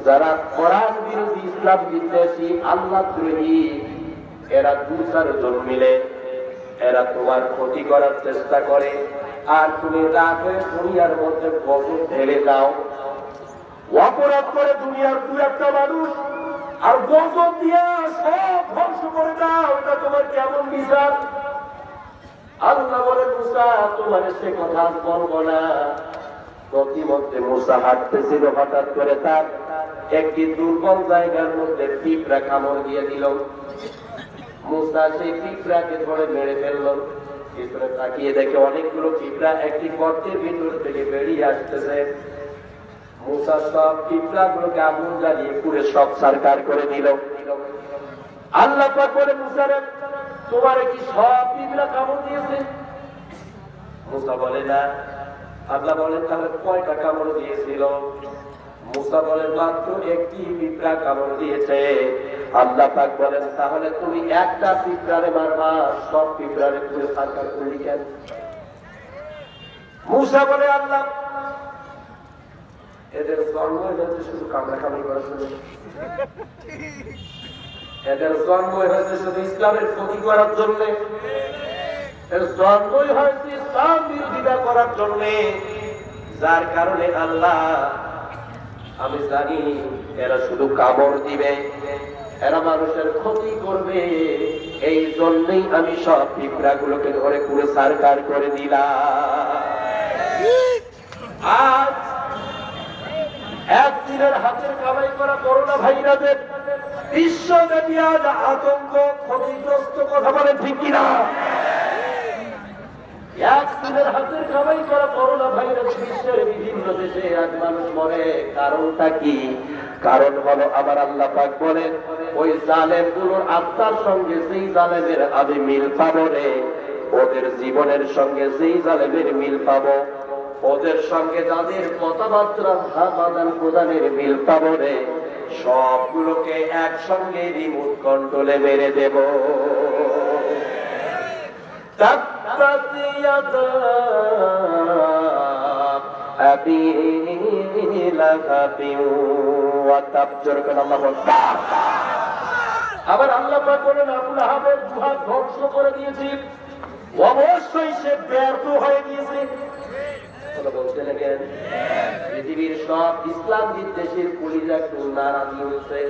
B: যারা কোরআন বিরোধী, ইসলাম বিদ্বেষী, আল্লাহ দ্রোহী, এরা দু চারজন মিলে এরা তোমার ক্ষতি করার চেষ্টা করে, আর তুমি রাগ হয়ে দুনিয়ার মধ্যে গজব ঢেলে দাও। অপরাধ করে দুনিয়ার দু একটা মানুষ আর গজব দিয়া সব ধ্বংস করে দাও, এটা তোমার কেমন বিচার? আল্লাহ বলে, মুসা তোমার সে কথা বলবো না। প্রতিমধ্যে মুসা হাঁটতেছিল, হঠাৎ করে তার একটি দুর্বল জায়গার মধ্যে পিঁপড়া কামড় দিয়ে দিল। মুসা সেই পিঁপড়াকে ধরে মেরে ফেলল। পিছনে তাকিয়ে দেখে অনেকগুলো পিঁপড়া একটি গর্তের ভিতর থেকে বেরিয়ে আসতেছে। মুসা সব পিঁপড়া গুলোকে আগুন জ্বালিয়ে পুড়ে সব সারকার করে দিল। আল্লাহ পাক বলে, মুসারে তোমার কি সব পিঁপড়া কামড় দিয়েছে? মুসা বলে না। আল্লাহ বলেন, তাহলে কয়টা কামড় দিয়েছিল? মুসা বলেন, মাত্র একটি পিঁপড়া কামড় দিয়েছে। আল্লাহ পাক বলেন, তাহলে তুমি একটা পিঁপড়ারে মারবা, সব পিঁপড়ারে পুড়ে সারকার করলি কেন? মুসা বলে, আল্লাহ এদের জন্ম হয়েছে শুধু কামড়া কামড়ি করার জন্য, এদের জন্ম হয়েছে শুধু ইসলামের ক্ষতি করার জন্য, এর জন্মই হয়েছে ইসলাম বিরোধিতা করার জন্য। যার কারণে আল্লাহ আমি জানি এরা শুধু কামড় দিবে, এরা মানুষের ক্ষতি করবে, এই জন্যই আমি সব পিঁপড়া গুলোকে ধরে পুরো সারকার করে দিলাম। আজ একদিনের হাতের কামাই করা করোনা ভাইরাসের বিশ্বব্যাপী আজ আতঙ্ক, ক্ষতিগ্রস্ত, কথা বলে ঠিক কিনা? একদিনের হাতের কামাই করা করোনা ভাইরাস বিশ্বের বিভিন্ন দেশে আজ মানুষ মরে। কারণটা কি? কারণ হলো আমার আল্লাহ পাক বলেন, ওই জালেম গুলোর আত্মার সঙ্গে সেই জালেমের আমি মিল পাবো রে, ওদের জীবনের সঙ্গে সেই জালেমের মিল পাবো, ওদের সঙ্গে যাদের কথাবার্তা ভাব আদান প্রদানের মিল পাবো রে, সবগুলোকে একসঙ্গে রিমোট কন্ট্রোলে মেরে দেব। আবার আল্লাহ পাক বলেন, আবু লাহাবের দুহাত ধ্বংস করে দিয়েছি, অবশ্যই সে ব্যর্থ হয়ে গিয়েছে। বলতে লাগেন, পৃথিবীর সব ইসলাম বিদ্বেষীর কলিজা একটু নারাজি হয়েছে।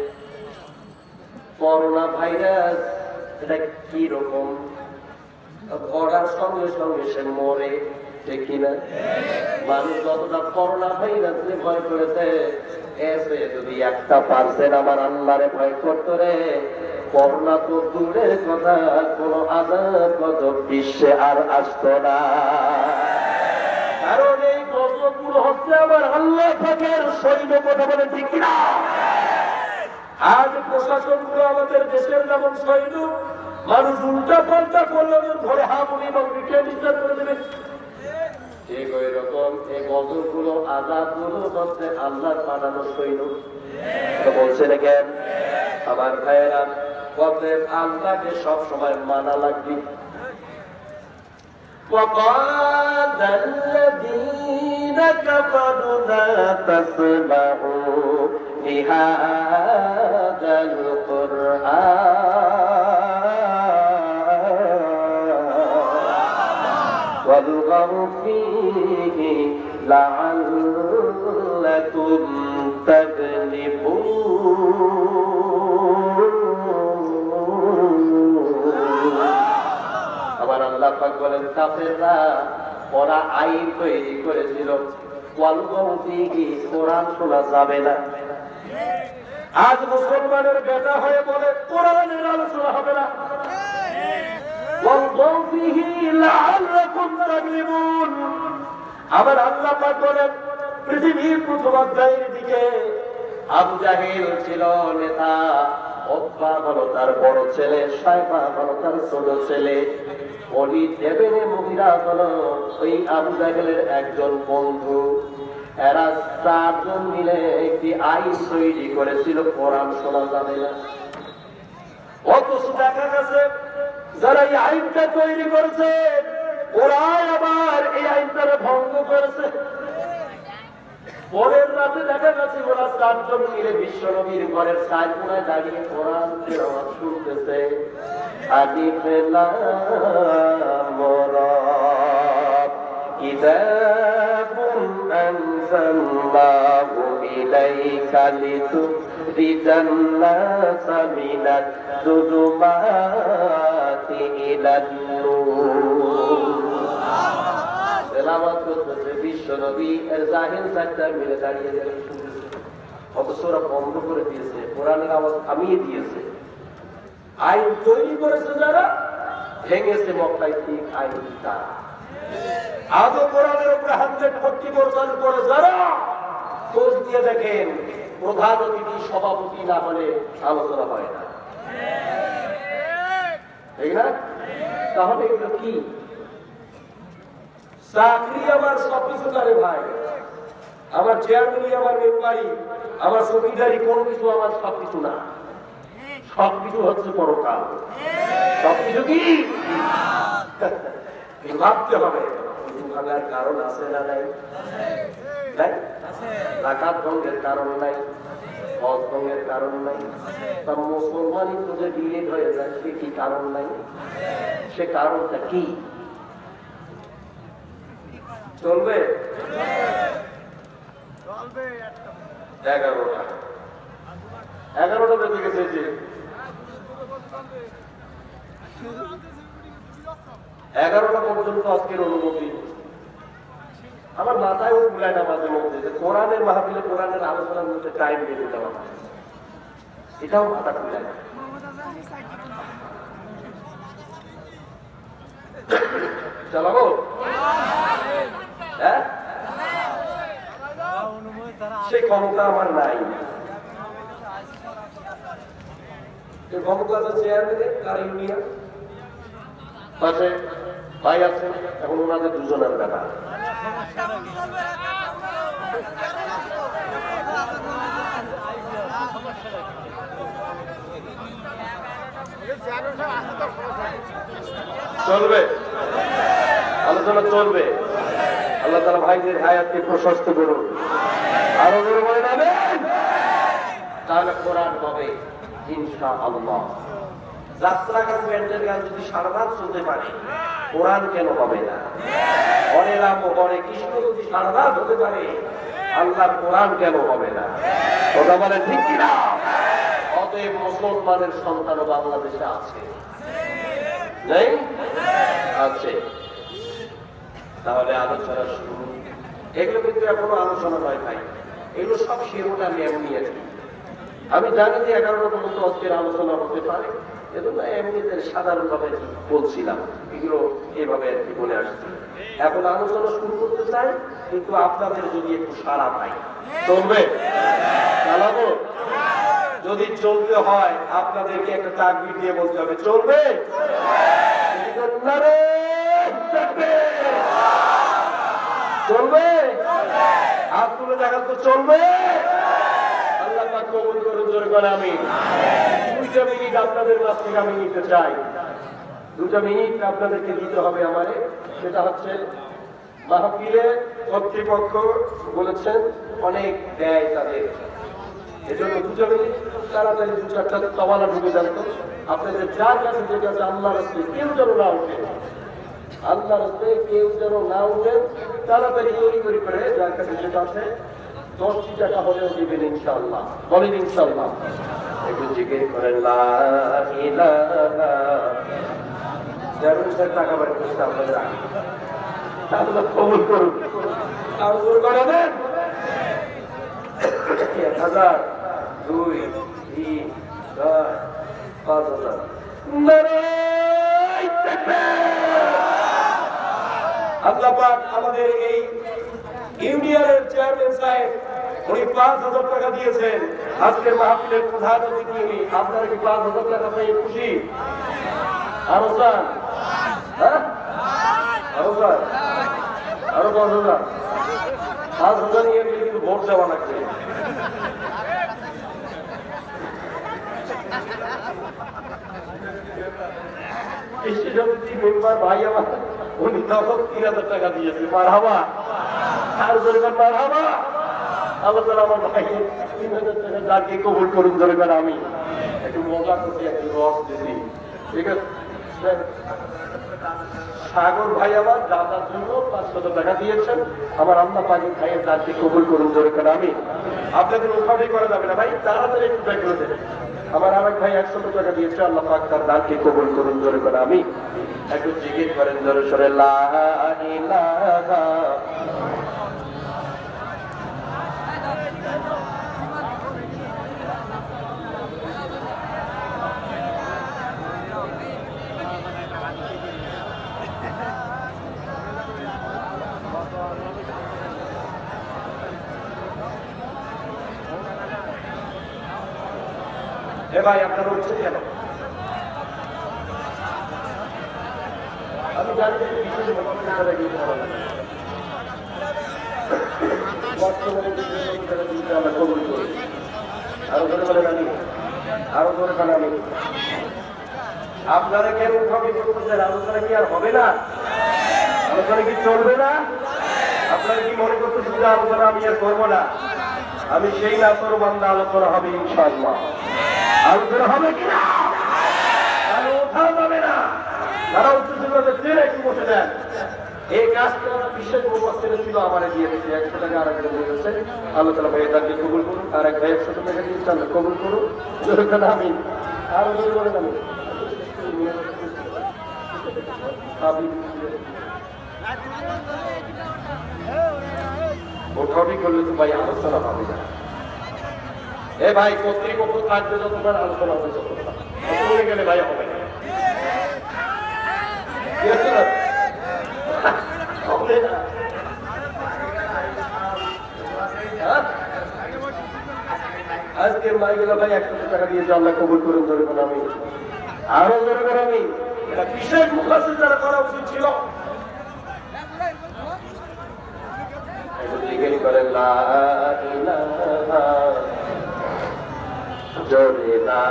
B: করোনা ভাইরাস এটা কি রকম? ধরার সঙ্গে সঙ্গে সে মরে, ঠিক কিনা? মানুষ যতটা করোনা ভাইরাসে ভয় করেছে, এসে যদি 1% আমার আল্লাহরে ভয় করতো রে, করোনা তো দূরের কথা, কোন আযাব গজব বিশ্বে আর আসতো না। কারণ এই গজবগুলো হচ্ছে আমার আল্লাহ পাকের সৈন্য, কথা বলে ঠিক কিনা? আজ প্রশাসনগুলো আমাদের দেশের যেমন সৈন্য, মানুষ উল্টা পাল্টা করলে ধরে হামুনি এবং বিচার করে দেবে, ঠিক ওই রকম এই গজবগুলো, আযাবগুলো হচ্ছে আল্লাহর পাঠানো সৈন্য। বলছে দেখেন আমার ভাইয়েরা, অতএব আল্লাহকে সবসময় মানা লাগবে। وقال الذين كفروا لا تسمعوا لهذا القرآن والغوا فيه لعلكم تغلبون। আমার আল্লাহ পাক বলেন, কাফেররা ওরা আইন তৈরি করেছিল, কোরআন শোনা যাবে না। আজ মুসলমানের বেটা হয়ে বলে কোরআনের আলোচনা হবে না। আবার আল্লাহ পাক বলেন, পৃথিবীর প্রথম অধ্যায়ের দিকে আবু জাহেল ছিল নেতা, উতবা হলো তার বড় ছেলে, শায়বা হলো তার ছোট ছেলে, ওয়ালিদ ইবনে মুগীরা হলো ওই আবু জাহেলের একজন বন্ধু। এরা চারজন মিলে একটি আইন তৈরি করেছিল, কোরআন শোনা যাবে না। অথচ দেখা গেছে যারা এই আইনটা তৈরি করেছে ওরাই আবার এই আইনটা ভঙ্গ করেছে। পরের রাতে দেখা গেছে ওরা 4 জন মিলে বিশ্বনবীর ঘরের সাইডে দাঁড়িয়ে কোরআন তেলাওয়াত শুনতেছে। আলিফ লাম রা কিতাবুন আনজালনাহু ইলাইকা লিতুখরিজান নাসা মিনাজ যুলুমাতি ইলান নূর। তেলাওয়াত করতেছে বিশ্বনবী এর জাহিল সাইডটা মিলে দাঁড়িয়ে শুনতেছে। অথচ ওরা বন্ধ করে দিয়েছে, কোরআনের আওয়াজ থামিয়ে দিয়েছে। আইন তৈরি করেছে যারা, ভেঙেছে মক্কাইতিক আইনটা। আজও কোরআনের উপরে 140% করে যারা, খোঁজ দিয়ে দেখেন প্রধান অতিথি সভাপতি না হলে আলোচনা হয় না, ঠিক না? তাহলে এগুলো কি? চাকরি আমার সবকিছু করে ভাই, আমার চেয়ারম্যানই আমার মেম্বারি, আমার জমিদারি কোনো কিছু আমার সবকিছু না। সবকিছু হচ্ছে পরকাল। সবকিছু কি ভাবতে হবে। ভাঙার কারণ আছে না নাই? নাই? জাকাত ভঙ্গের কারণ নাই, হজ ভঙ্গের কারণ নাই। তা মুসলমানই তো যে ডিলেট হয়ে যায় সে কি কারণ নাই? সে কারণটা কি? চলবে 11টা বেজে গেছে। যে 11টা পর্যন্ত আজকের অনুমতি। আমার মাথায় ও ভুলায় না মাঝে মধ্যে যে কোরআনের মাহফিলে কোরআনের আলোচনার মধ্যে টাইম বেঁধে দেওয়া হয়, এটাও মাথা ভুলায় না। চালাবো? হ্যাঁ, সে ক্ষমতা আমার নাই। ক্ষমতা আছে চেয়ারম্যানের, তার ইউনিয়ন পাশে ভাই আছে, এখন ওনাদের দুজনের ব্যাপার। চলবে, আলোচনা চলবে। আল্লাহ তাআলা ভাইদের হায়াতকে প্রশস্ত করুন, আরো বড় বলে নেবেন, তাহলে কোরআন হবে ইনশাআল্লাহ। যাত্রা গান, ব্যান্ডের গান যদি সারা রাত চলতে পারে, কোরআন কেন হবে না? হরে রাম হরে কৃষ্ণ যদি সারা রাত হতে পারে, আল্লাহর কোরআন কেন হবে না? কথা বলেন ঠিক কিনা? অতএব মুসলমানের সন্তানও বাংলাদেশে আছে, নেই? আছে। তাহলে আলোচনা শুরু। এগুলো কিন্তু এখনো আলোচনা নয় ভাই, এগুলো সব শিরোটা আমি এমন নিয়েছি। আমি জানি যে 11টা পর্যন্ত আজকের আলোচনা হতে পারে, এজন্য এমনিতে সাধারণভাবে বলছিলাম, এগুলো এভাবে আর কি বলে আসছি। এখন আলোচনা শুরু করতে চাই, কিন্তু আপনাদের যদি একটু সাড়া পাই, চলবে? চালাবো? যদি চলতে হয় আপনাদেরকে একটা তাকবীর দিয়ে বলতে হবে, চলবে? চলবে? হাত তুলে দেখান তো, চলবে? আল্লাহ পাক কবুল করুন, জোরে করে আমিন। 2টা মিনিট আপনাদের কাছ থেকে আমি নিতে চাই। 2টা মিনিট আপনাদেরকে দিতে হবে আমারে। সেটা হচ্ছে মাহফিলে কর্তৃপক্ষ বলেছেন অনেক ব্যয় তাদের, এজন্য 2টা মিনিট তাড়াতাড়ি 2-4টা তওয়ালা ঢুকে যান তো। আপনাদের যার কাছে যেটা আছে আল্লাহর রাস্তায় কেউ যেন না উঠে, আল্লাহর রাস্তায় কেউ যেন না উঠে, তাড়াতাড়ি তৈরি করে যার কাছে যেটা আছে 10টি টাকা হলেও দিবেন ইনশাআল্লাহ। বলেন ইনশাআল্লাহ। একটু জিকির করেন লা ইলাহা। যেমন স্যার টাকা বাড়ি করতে আপনাদের আল্লাহ কবুল করুন, আর জোর করে দেন। 1000, 2, 3, 4, 5000। নারায়ে তাকবীর। আল্লাহ পাক আমাদের এই ইউনিয়নের চেয়ারম্যান সাহেব উনি 5000 টাকা দিয়েছেন। আজকের মাহফিলের প্রধান অতিথি উনি। আপনারা কি 5000 টাকা পেয়ে খুশি? আরো চান? হ্যাঁ, আরো চান? আরো 5000? 5000 নিয়ে গেলে কিন্তু ভোট দেওয়া লাগবে। কৃষি সমিতি মেম্বার ভাই আমার উনি তখন 3,000 টাকা দিয়েছে। মারহাবা, আর দরকার মারহাবা। আল্লাহ তাআলা আমার ভাইয়ের 3,000 টাকা দানকে কবুল করুন। দরকার আমি একটু মজা করছি, একটু রস দিছি, ঠিক আছে। সাগর ভাই আমার দাদার জন্য 500 টাকা দিয়েছেন। আমার আল্লাহ পাকের ভাইয়ের দানকে কবুল করুন। দরকার আমি আপনাদের উঠাউঠি করা যাবে না ভাই, তাড়াতাড়ি একটু ব্যাক করে দেবেন। আমার আরেক ভাই 100 টাকা দিয়েছে। আল্লাহ পাক তার দানকে কবুল করুন। দরকার আমি একটু জিকির করেন জোরে সোরে লা ইলাহা। এ ভাই আপনারা উঠছেন কেন? আমি জানি যে বিশেষ মন্ত্রণালয়ে গিয়ে ভালো লাগে। বর্তমানে যে আমরা কবুল করি। আরো ধরে বলেন আমি, আরো ধরে বলেন আমি। আপনারা কেন উঠাবি করতেছেন? আলোচনা কি আর হবে না? আলোচনা কি চলবে না? আপনারা কি মনে করতেছেন যে আলোচনা আমি আর করবো না? আমি সেই নাসর বান্দা, আলোচনা হবে ইনশাআল্লাহ। আলোচনা হবে কিনা? তাহলে ওঠা যাবে না। তারা উত্তেজনা একটু বসে দেন। এই কাজটা বিশেষ মুবাসসির ছিল, আমারে দিয়ে দিয়েছে 100 টাকা। আর একজন দিয়েছে। আল্লাহ তাআলা ভাইয়ের দানকে কবুল করুন। আর এক ভাই 100 টাকা দিয়েছে, আল্লাহ কবুল করুন। দরকার আমি আরো জোরে বলেন আমি। ওঠাউঠি করলে তো ভাই আলোচনা হবে না। এ ভাই কর্তৃপক্ষ থাকবে যতক্ষণ, আলোচনা হবে যতক্ষণ। চলে গেলে ভাই হবে না। আজকের মাইগুলা ভাই 100 টাকা দিয়েছে। আল্লাহ কবুল করুন। ধরে আমি আরো ধরে করে আমি এটা বিশেষ মুখাসির যারা করা উচিত ছিল। করেন লা ইলাহা জোরে লা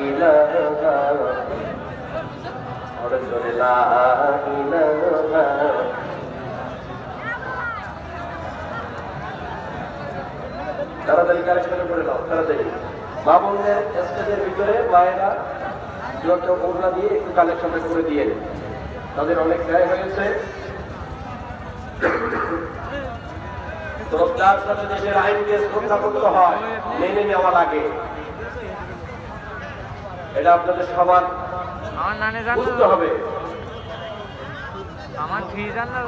B: ইলাহা, আর জোরে লা ইলাহা। তাড়াতাড়ি কালেকশন করে নাও, তাড়াতাড়ি। মা বোনদের স্টেজের ভিতরে মায়েরা কেউ ওড়না দিয়ে একটু কালেকশনটা করে দিয়ে, তাদের অনেক ব্যয় হয়েছে। যার সাথে দেশের আইনকে শ্রদ্ধা করতে হয়, মেনে নেওয়া লাগে, এটা আপনাদের সবার বুঝতে হবে।
C: আমার ফি জান না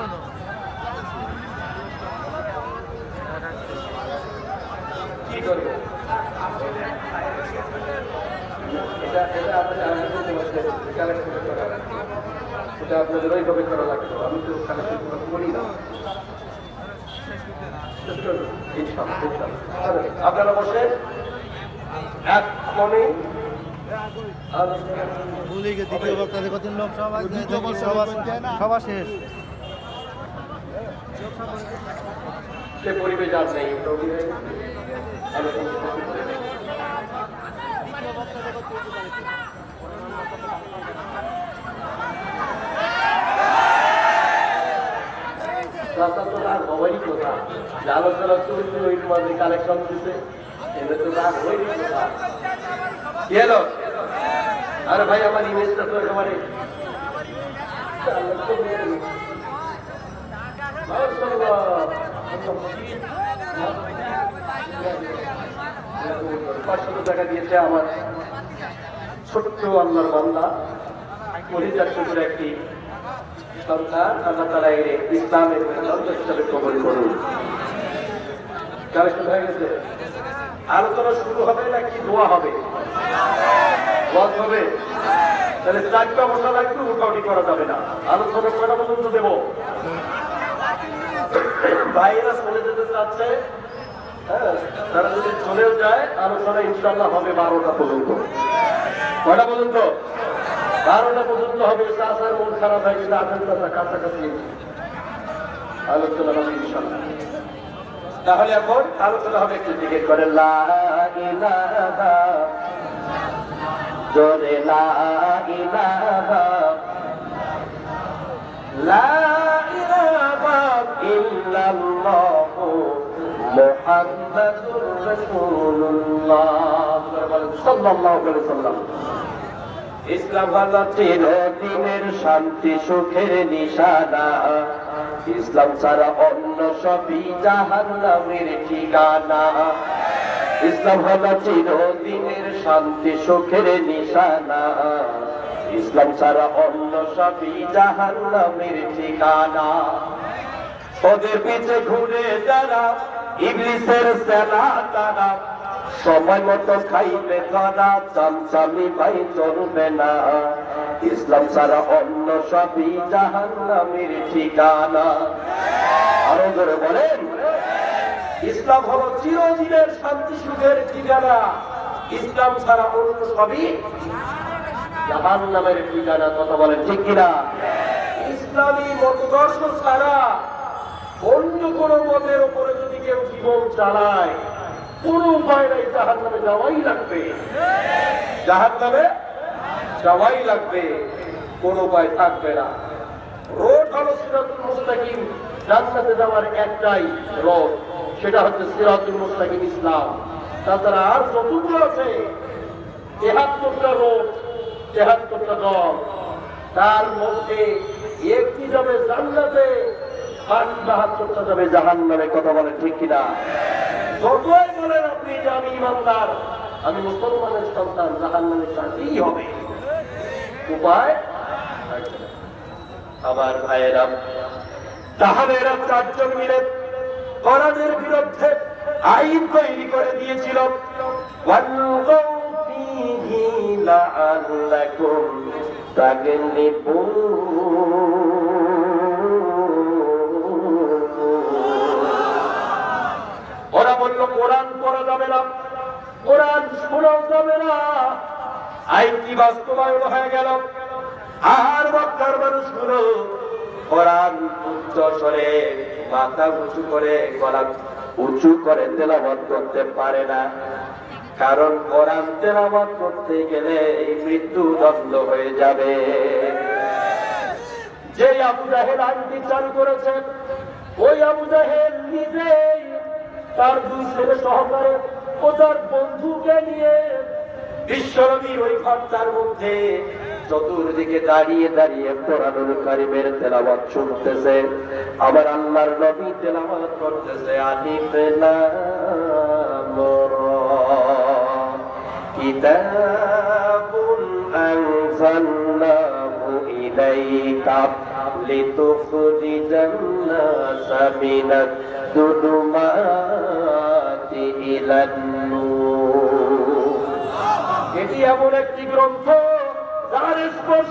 B: কি করবে এটা আপনাদের ওইভাবে করা লাগতো। আমি তো কালেকশন করি না। আপনারা বসে এক মনে
D: দ্বিতীয় বক্তাদের কত লোক সভা শেষ।
B: সে পরিবেশ আর নেই। হবারই কথা, আলোচনা চলছে, ওই মাঝে কালেকশন দিতে, এটা তো রাগ হয়নি কথা। কি হলো? আরে ভাই আমার ইমেজটা তো একেবারে টাকা দিয়েছে আমার ছোট্ট আল্লাহর বান্দা, পরিচার করে একটি সন্তান। আল্লাহ তাআলা ইসলামের সন্তান হিসাবে কবুল করুন। কালেকশন হয়ে গেছে। আলোচনা শুরু হবে নাকি দোয়া হবে? ওয়াজ হবে। তাহলে 4টা বসা লাগবে, উঠাউটি করা যাবে না। আলোচনা কয়টা পর্যন্ত দেব? ভাইয়েরা চলে যেতে চাচ্ছে, হ্যাঁ, তারা যদি চলেও যায়, আলোচনা ইনশাআল্লাহ হবে 12টা পর্যন্ত। কয়টা পর্যন্ত? 12টা পর্যন্ত হবে। চাষার মন খারাপ হয়ে গেলে 8টা কাছাকাছি আলোচনা হবে ইনশাআল্লাহ। তাহলে এখন আলোচনা হবে, একটু জিকির করে লা ইলাহা জোরে লা ইলাহা লা ইলাহা ইল্লাল্লাহ মুহাম্মাদুর রাসূলুল্লাহ সাল্লাল্লাহু আলাইহি ওয়াসাল্লাম। ইসলাম হলো চিরদিনের শান্তি সুখের নিশানা, ইসলাম ছাড়া অন্য সবই জাহান্নামের ঠিকানা। ইসলাম হলো চিরদিনের শান্তি সুখের নিশানা, ইসলাম ছাড়া অন্য সবই জাহান্নামের ঠিকানা। ওদের পিছে ঘুরে যারা ইবলিসের সেনা তারা, সময় মতো খাইবে তারা, চামচামি ভাই চলবে না। ইসলাম ছাড়া অন্য সবই জাহান্নামের ঠিকানা। আরো জোরে বলেন, ইসলাম হলো চিরদিনের শান্তি সুখের ঠিকানা, ইসলাম ছাড়া অন্য সবই জাহান্নামের ঠিকানা। কথা বলেন ঠিক কিনা? ইসলামী মতদর্শ ছাড়া অন্য কোন মতের উপরে যদি কেউ জীবন চালায়, কোন উপায় নাই, জাহান্নামে যাওয়াই লাগবে, জাহান্নামে যাওয়াই লাগবে, কোন উপায় থাকবে না। রোড হলো সিরাতুল মুস্তাকিম, জান্নাতে যাওয়ার একটাই রোড, সেটা হচ্ছে সিরাতুল মুস্তাকিম ইসলাম। তাছাড়া আর যতগুলো আছে ৭৩টা রোড, ৭৩টা দল, তার মধ্যে একটি যাবে জান্নাতে, আর ৭২টা যাবে জাহান্নামে। কথা বলেন ঠিক কিনা? যতই বলেন আপনি যে আমি ইমানদার, আমি মুসলমানের সন্তান, জাহান্নামে যেতেই হবে, উপায় থাকবে না। আমার ভাইয়েরা, তাহলে এরা ৪ জন মিলে কোরআনের বিরুদ্ধে আইন তৈরি করে দিয়েছিল। ওয়ালগাউ ফীহি লাআল্লাকুম তাগলিবুন। ওরা বলল কোরআন পড়া যাবে না, কোরআন শোনাও যাবে না। আইনটি বাস্তবায়ন হয়ে গেল। আর মক্কার মানুষগুলো কোরআন উচ্চ স্বরে, মাথা উঁচু করে, গলা উঁচু করে তেলাওয়াত করতে পারে না, কারণ কোরআন তেলাওয়াত করতে গেলে মৃত্যুদণ্ড হয়ে যাবে। যে আবু জাহেল আইনটি চালু করেছেন, ওই আবু জাহেল নিজেই তার 2 ছেলে সহকারে ও তার বন্ধুকে নিয়ে বিশ্বনবীর ওই ঘরটার মধ্যে চতুর্দিকে দাঁড়িয়ে দাঁড়িয়ে কোরআনুল কারীমের তেলাওয়াত শুনতেছে। আমার আল্লাহর নবী তেলাওয়াত করতেছে, আলিফ লাম রা কিতাবুন আনজালনাহু ইলাইকা লিতুখরিজান নাসা মিনাদ যুলুমাতি ইলান নূর। এটি এমন একটি গ্রন্থ যার স্পর্শ